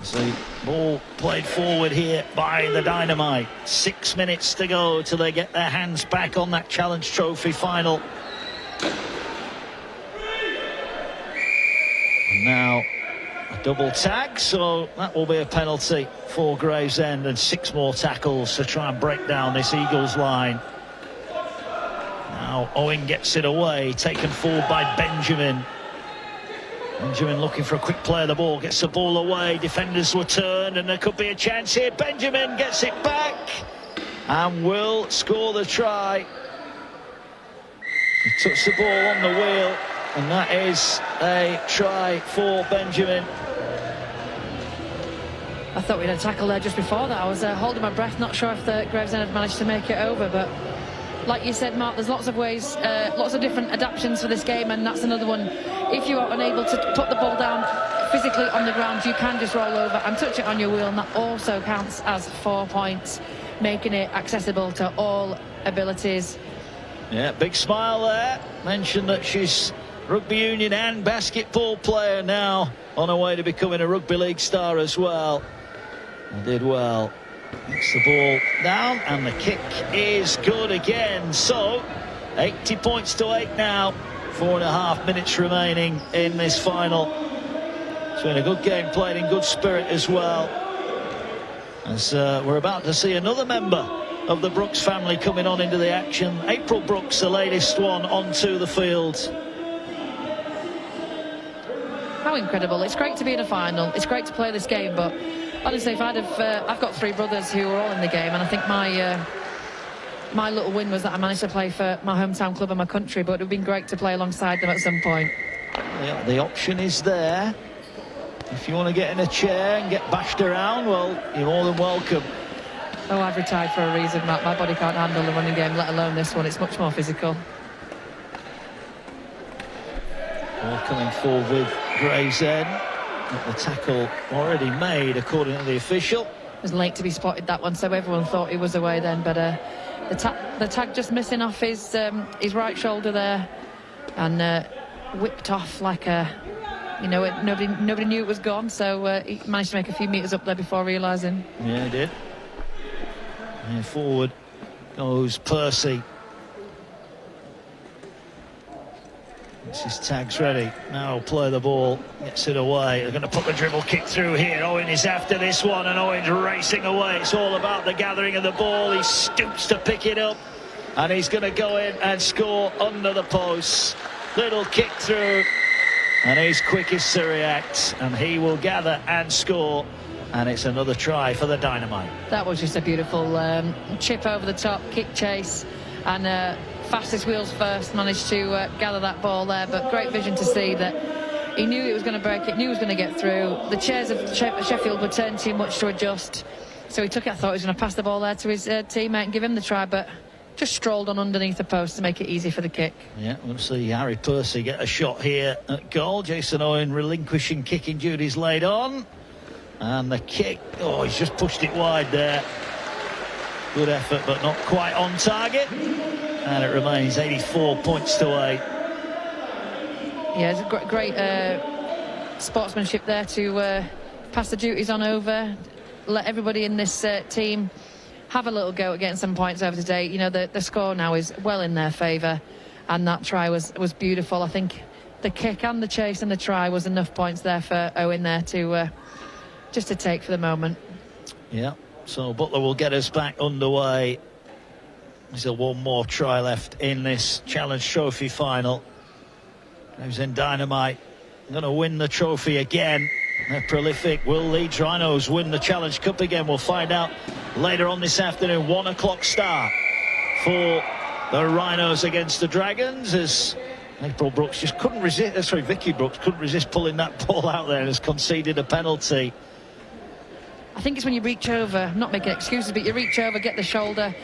So ball played forward here by the Dynamite. 6 minutes to go till they get their hands back on that Challenge Trophy final. And now a double tag, so that will be a penalty for Gravesend, and 6 more tackles to try and break down this Eagles line. Now Owen gets it away, taken forward by Benjamin. Benjamin looking for a quick play of the ball, gets the ball away, defenders were turned, and there could be a chance here. Benjamin gets it back and will score the try. He touched the ball on the wheel, and that is a try for Benjamin. I thought we had a tackle there just before that. I was holding my breath, not sure if the Gravesend had managed to make it over, but like you said, Mark, there's lots of ways, lots of different adaptations for this game, and that's another one. If you are unable to put the ball down physically on the ground, you can just roll over and touch it on your wheel, and that also counts as 4 points, making it accessible to all abilities. Yeah, big smile there. Mentioned that she's rugby union and basketball player now, on her way to becoming a rugby league star as well. And did well. Gets the ball down, and the kick is good again. So 80 points to 8 now. 4.5 minutes remaining in this final. It's been a good game played in good spirit as well, as we're about to see another member of the Brooks family coming on into the action. April Brooks, the latest one, onto the field. How incredible. It's great to be in a final. It's great to play this game, but honestly, if I've got 3 brothers who are all in the game, and I think my little win was that I managed to play for my hometown club and my country, but it would have been great to play alongside them at some point. Yeah, the option is there. If you want to get in a chair and get bashed around, well, you're more than welcome. Oh, I've retired for a reason, Matt. My body can't handle the running game, let alone this one. It's much more physical. Ball coming forward with Gravesend. The tackle already made, according to the official. It was late to be spotted, that one, so everyone thought he was away then, but the tag just missing off his right shoulder there, and whipped off like a, you know, nobody knew it was gone, so he managed to make a few metres up there before realising. Yeah, he did. And forward goes Percy. His tag's ready. Now play the ball. Gets it away. They're going to put the dribble kick through here. Owen is after this one, and Owen's racing away. It's all about the gathering of the ball. He stoops to pick it up, and he's going to go in and score under the post. Little kick through, and he's quickest to react, and he will gather and score. And it's another try for the Dynamite. That was just a beautiful chip over the top, kick chase, and fastest wheels first, managed to gather that ball there. But great vision to see that he knew it was going to break it, knew it was going to get through. The chairs of Sheffield were turned too much to adjust, so he took it. I thought he was going to pass the ball there to his teammate and give him the try, but just strolled on underneath the post to make it easy for the kick. Yeah, we'll see Harry Percy get a shot here at goal. Jason Owen relinquishing kicking duties laid on. And the kick, oh, he's just pushed it wide there. Good effort, but not quite on target. And it remains 84 points to 8. Yeah, it's a great sportsmanship there to pass the duties on over, let everybody in this team have a little go at getting some points over today. You know, the score now is well in their favour, and that try was beautiful. I think the kick and the chase and the try was enough points there for Owen there to just to take for the moment. Yeah, so Butler will get us back underway. There's still one more try left in this Challenge Trophy final. Gravesend Dynamite going to win the trophy again. They're prolific. Will Leeds Rhinos win the Challenge Cup again? We'll find out later on this afternoon. 1 o'clock start for the Rhinos against the Dragons, as April Brooks just couldn't resist. Sorry, Vicky Brooks couldn't resist pulling that ball out there and has conceded a penalty. I think it's when you reach over, not making excuses, but you reach over, get the shoulder,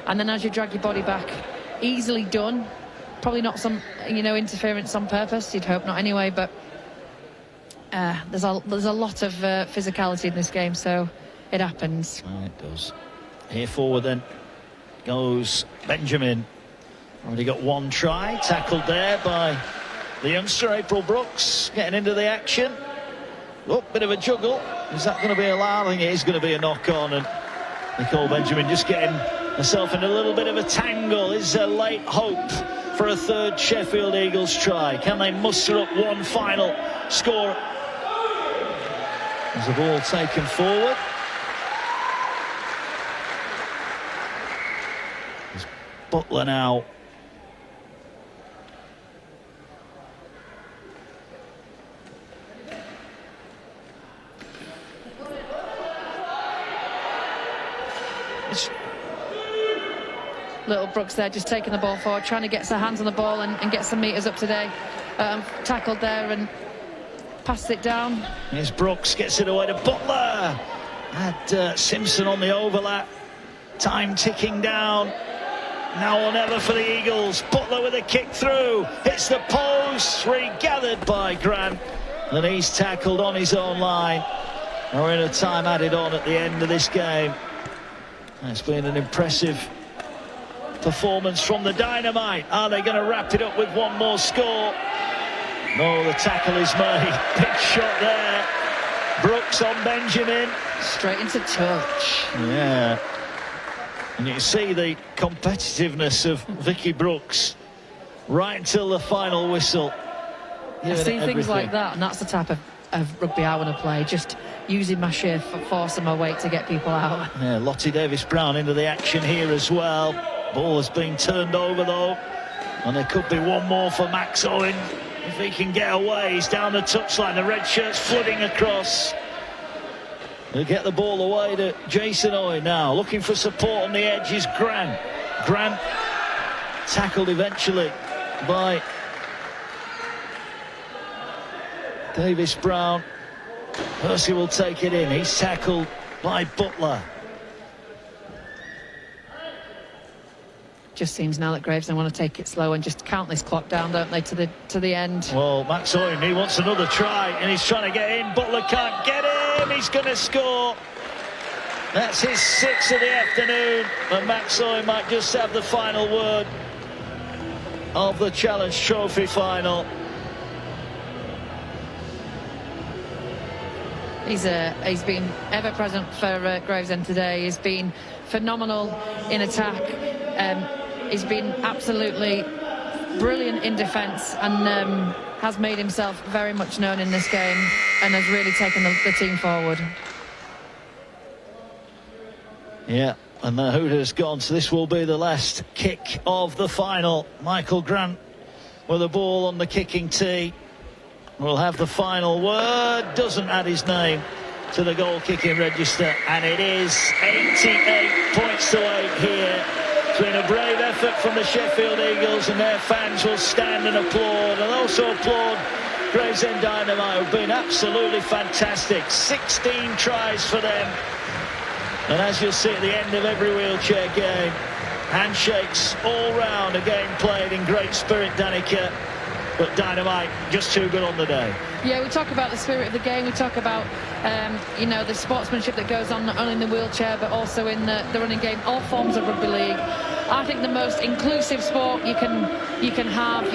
and then as you drag your body back, easily done. Probably not some, interference on purpose. You'd hope not anyway, but there's a lot of physicality in this game, so it happens. Oh, it does. Here forward then goes Benjamin. Already got one try, tackled there by the youngster April Brooks, getting into the action. Oh, bit of a juggle. Is that going to be allowed? I think it is going to be a knock-on, and Nicole Benjamin just getting herself in a little bit of a tangle. Is a late hope for a third Sheffield Eagles try. Can they muster up one final score? There's the ball taken forward. There's Butler now. Little Brooks there just taking the ball forward, trying to get her hands on the ball and get some metres up today. Tackled there and passes it down. Here's Brooks, gets it away to Butler. Had Simpson on the overlap. Time ticking down. Now or never for the Eagles. Butler with a kick through. Hits the post. Regathered by Grant. And he's tackled on his own line. We're in a time added on at the end of this game. It's been an impressive performance from the Dynamite. Are they going to wrap it up with one more score? No, the tackle is made. Big shot there. Brooks on Benjamin. Straight into touch. Yeah. And you see the competitiveness of Vicky Brooks right until the final whistle. I see things like that, and that's the type of rugby I want to play. Just using my sheer force and my weight to get people out. Yeah, Lottie Davis-Brown into the action here as well. Ball has been turned over though, and there could be one more for Max Owen if he can get away. He's down the touchline, the red shirt's flooding across. They'll get the ball away to Jason Owen now, looking for support on the edge is Grant. Grant tackled eventually by Davis-Brown. Percy will take it in. He's tackled by Butler. Just seems now that Gravesend want to take it slow and just count this clock down, don't they, to the end. Well, Max Owen, he wants another try, and he's trying to get in. Butler can't get him. He's going to score. That's his sixth of the afternoon, and Max Owen might just have the final word of the Challenge Trophy final. He's been ever present for Gravesend today. He's been phenomenal in attack. He's been absolutely brilliant in defence, and has made himself very much known in this game, and has really taken the team forward. Yeah, and the hooter's gone, so this will be the last kick of the final. Michael Grant with the ball on the kicking tee will have the final word. Doesn't add his name to the goal kicking register, and it is 88 points to 8 here. It's been a brave effort from the Sheffield Eagles, and their fans will stand and applaud, and also applaud Gravesend Dynamite, who've been absolutely fantastic. 16 tries for them, and as you'll see at the end of every wheelchair game, handshakes all round. A game played in great spirit, Danica, but Dynamite just too good on the day. Yeah, we talk about the spirit of the game. We talk about the sportsmanship that goes on not only in the wheelchair but also in the running game, all forms of rugby league. I think the most inclusive sport you can have,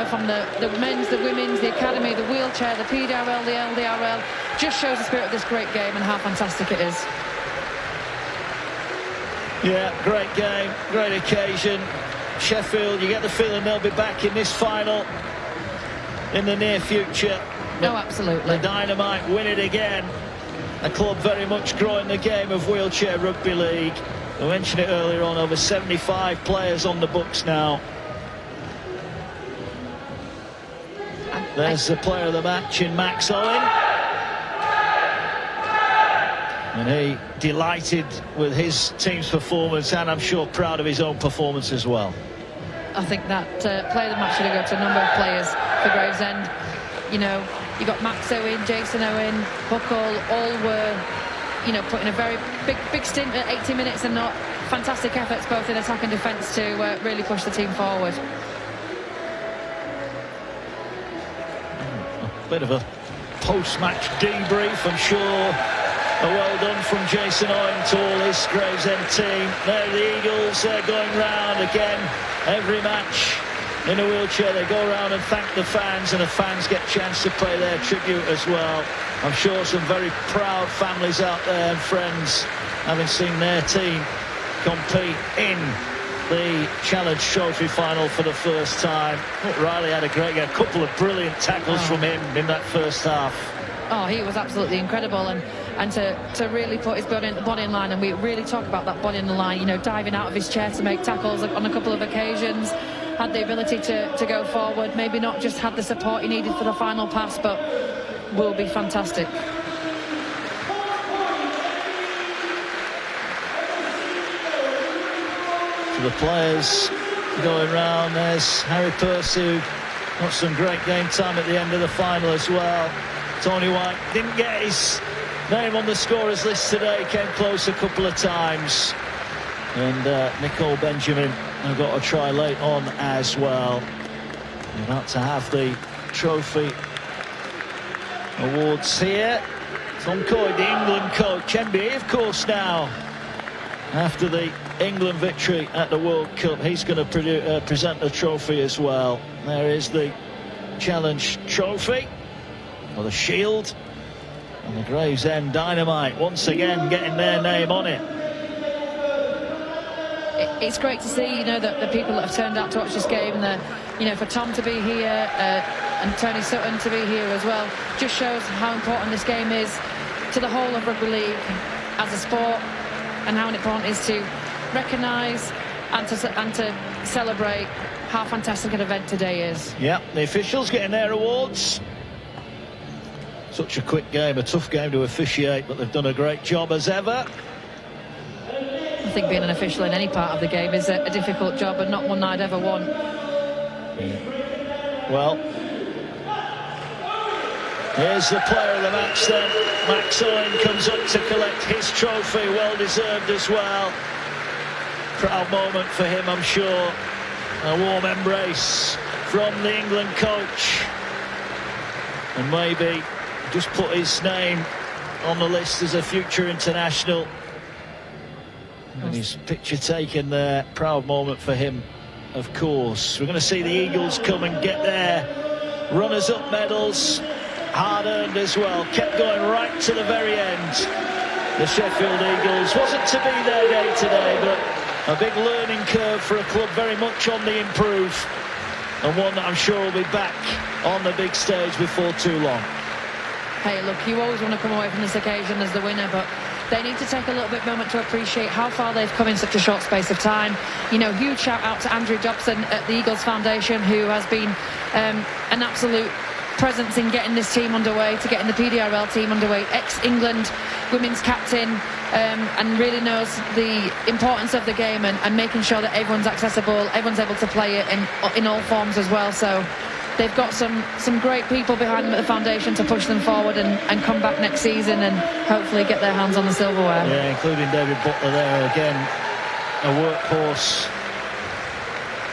from the men's, the women's, the academy, the wheelchair, the PDRL, the LDRL, just shows the spirit of this great game and how fantastic it is. Yeah, great game, great occasion. Sheffield, you get the feeling they'll be back in this final in the near future. No, absolutely. The Dynamite win it again. A club very much growing the game of wheelchair rugby league. I mentioned it earlier on, over 75 players on the books now. There's the player of the match in Max Owen. And he delighted with his team's performance, and I'm sure proud of his own performance as well. I think that player of the match should have gone to a number of players for Gravesend. You know, you got Max Owen, Jason Owen, Buckle, all were, you know, put in a very big stint at 80 minutes and not fantastic efforts both in attack and defence to really push the team forward. A bit of a post-match debrief, I'm sure. A well done from Jason Owen to all his Gravesend team. There the Eagles, they're going round again. Every match in a wheelchair, they go around and thank the fans, and the fans get a chance to pay their tribute as well. I'm sure some very proud families out there and friends having seen their team compete in the Challenge Trophy final for the first time. Riley had a couple of brilliant tackles from him in that first half. Oh, he was absolutely incredible, and to really put his body in line, and we really talk about that body in the line, you know, diving out of his chair to make tackles on a couple of occasions, had the ability to go forward, maybe not just had the support he needed for the final pass, but will be fantastic. To the players going round, there's Harry Percy, who got some great game time at the end of the final as well. Tony White didn't get his name on the scorers list today, came close a couple of times. And Nicole Benjamin got a try late on as well. We're about to have the trophy awards here. Tom Coy, the England coach, NBA of course now. After the England victory at the World Cup, he's going to present the trophy as well. There is the Challenge Trophy, or the Shield, and the Gravesend Dynamite once again getting their name on it. It's great to see, you know, that the people that have turned out to watch this game, you know, for Tom to be here and Tony Sutton to be here as well, just shows how important this game is to the whole of rugby league as a sport, and how important it is to recognise and to celebrate how fantastic an event today is. Yeah, the officials getting their awards. Such a quick game, a tough game to officiate, but they've done a great job as ever. I think being an official in any part of the game is a difficult job, and not one I'd ever want. Well, here's the player of the match then. Max Owen comes up to collect his trophy, well deserved as well. Proud moment for him, I'm sure. A warm embrace from the England coach, and maybe just put his name on the list as a future international. And his picture taken there. Proud moment for him, of course. We're going to see the Eagles come and get their runners-up medals, hard-earned as well. Kept going right to the very end. The Sheffield Eagles wasn't to be their day today, but a big learning curve for a club very much on the improve, and one that I'm sure will be back on the big stage before too long. Hey, look, you always want to come away from this occasion as the winner, but they need to take a little bit moment to appreciate how far they've come in such a short space of time. You know, huge shout out to Andrew Dobson at the Eagles Foundation, who has been an absolute presence in getting this team underway, to getting the PDRL team underway, ex-England women's captain, and really knows the importance of the game and making sure that everyone's accessible, everyone's able to play it in all forms as well. So they've got some great people behind them at the foundation to push them forward and come back next season and hopefully get their hands on the silverware. Yeah, including David Butler there again, a workhorse.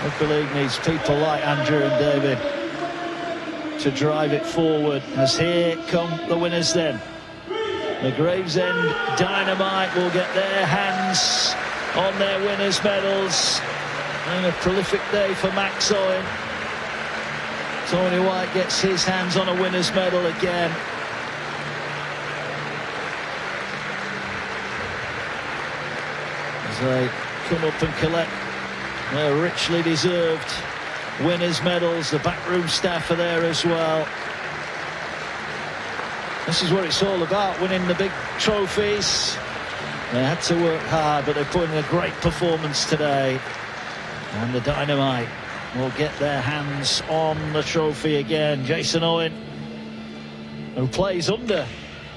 Rugby League needs people like Andrew and David to drive it forward, as here come the winners then. The Gravesend Dynamite will get their hands on their winners' medals. And a prolific day for Max Owen. Tony White gets his hands on a winner's medal again. As they come up and collect their richly deserved winners' medals. The backroom staff are there as well. This is what it's all about, winning the big trophies. They had to work hard, but they put in a great performance today. And the Dynamite will get their hands on the trophy again. Jason Owen, who plays under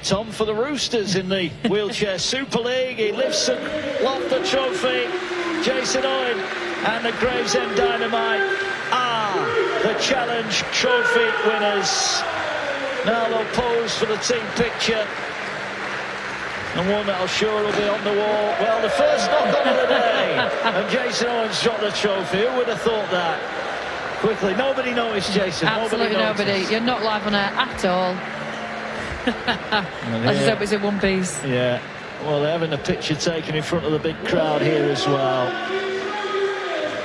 Tom for the Roosters in the Wheelchair Super League. He lifts aloft the trophy. Jason Owen and the Gravesend Dynamite are the Challenge Trophy winners. Now they'll pose for the team picture, and one that I'm sure will be on the wall. Well, the first knock on of the day, and Jason Owens dropped the trophy. Who would have thought that? Quickly, nobody noticed, Jason. Absolutely nobody. You're not live on air at all. I just hope it's in one piece. Yeah. Well, they're having a picture taken in front of the big crowd here as well.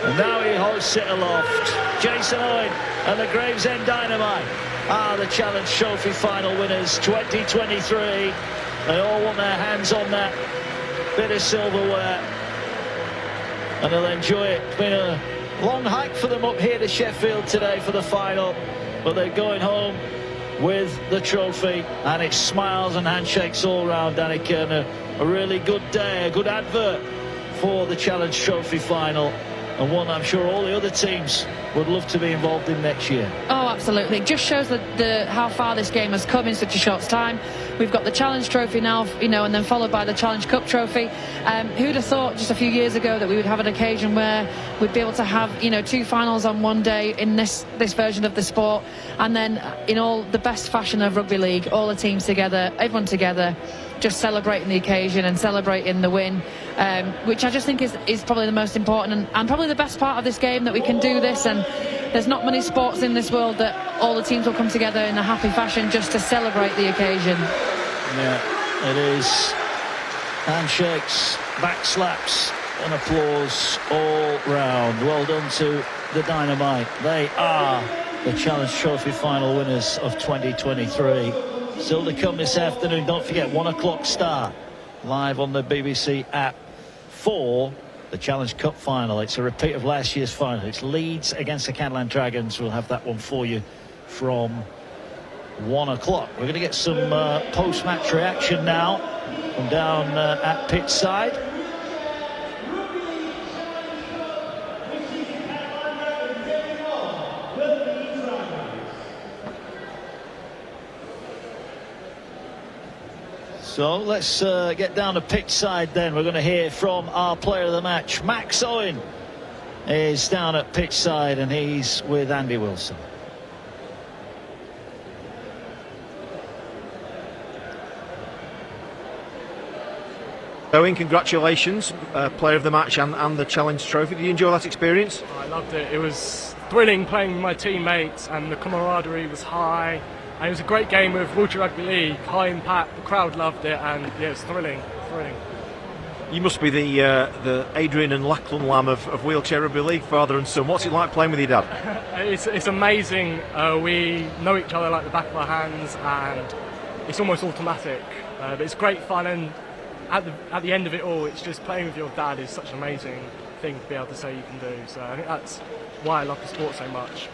And now he hoists it aloft. Jason Owen and the Gravesend Dynamite are the Challenge Trophy final winners 2023. They all want their hands on that bit of silverware, and they'll enjoy it. It's been a long hike for them up here to Sheffield today for the final, but they're going home with the trophy, and it's smiles and handshakes all round, Danica, and a really good day, a good advert for the Challenge Trophy final, and one I'm sure all the other teams would love to be involved in next year. Oh, absolutely. It just shows how far this game has come in such a short time. We've got the Challenge Trophy now, and then followed by the Challenge Cup Trophy. Who'd have thought just a few years ago that we would have an occasion where we'd be able to have, two finals on one day in this version of the sport, and then in all the best fashion of rugby league, all the teams together, everyone together, just celebrating the occasion and celebrating the win, which I just think is probably the most important and probably the best part of this game, that we can do this. And there's not many sports in this world that all the teams will come together in a happy fashion just to celebrate the occasion. Yeah, it is. Handshakes, back slaps and applause all round. Well done to the Dynamite. They are the Challenge Trophy final winners of 2023. Still to come this afternoon. Don't forget, 1 o'clock start live on the BBC app for the Challenge Cup final. It's a repeat of last year's final. It's Leeds against the Catalan Dragons. We'll have that one for you from 1 o'clock. We're going to get some post-match reaction now from down at pitch side. So let's get down to pitch side then. We're going to hear from our player of the match. Max Owen is down at pitch side, and he's with Andy Wilson. Owen, congratulations, player of the match and the Challenge Trophy. Did you enjoy that experience? I loved it. It was thrilling playing with my teammates, and the camaraderie was high. And it was a great game of Wiltshire Rugby League, high impact. The crowd loved it, and yeah, it was thrilling. You must be the Adrian and Lachlan Lamb of wheelchair rugby league, father and son. What's it like playing with your dad? It's amazing. We know each other like the back of our hands, and it's almost automatic. But it's great fun, and at the end of it all, it's just playing with your dad is such an amazing thing to be able to say you can do. So I think that's why I love the sport so much.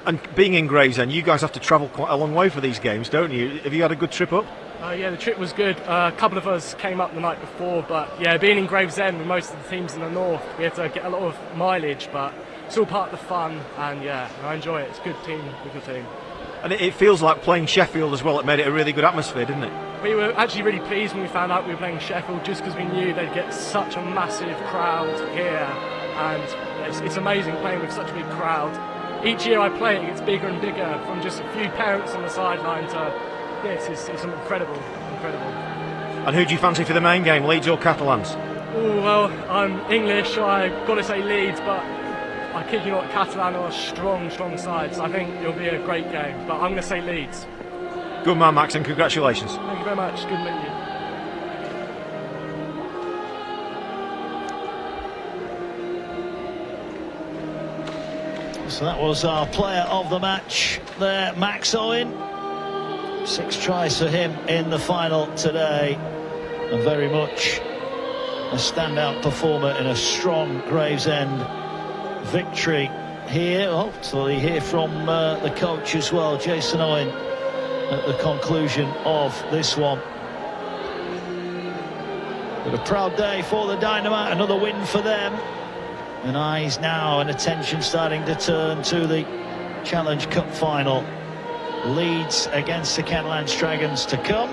And being in Gravesend, you guys have to travel quite a long way for these games, don't you? Have you had a good trip up? Yeah, the trip was good. A couple of us came up the night before, but yeah, being in Gravesend with most of the teams in the north, we had to get a lot of mileage, but it's all part of the fun, and yeah, I enjoy it. It's a good team, And it feels like playing Sheffield as well. It made it a really good atmosphere, didn't it? We were actually really pleased when we found out we were playing Sheffield, just because we knew they'd get such a massive crowd here, and it's amazing playing with such a big crowd. Each year I play, it gets bigger and bigger, from just a few parents on the sideline to this. It's incredible. And who do you fancy for the main game, Leeds or Catalans? Oh, well, I'm English, so I've got to say Leeds, but I kid you not, Catalan are a strong side, so I think it'll be a great game, but I'm going to say Leeds. Good man, Max, and congratulations. Thank you very much. Good meeting you. So that was our player of the match there, Max Owen. 6 tries for him in the final today, and very much a standout performer in a strong Gravesend victory here. Hopefully hear from the coach as well, Jason Owen, at the conclusion of this one. But a proud day for the Dynamite, another win for them. And eyes now and attention starting to turn to the Challenge Cup final. Leeds against the Catalan Dragons to come.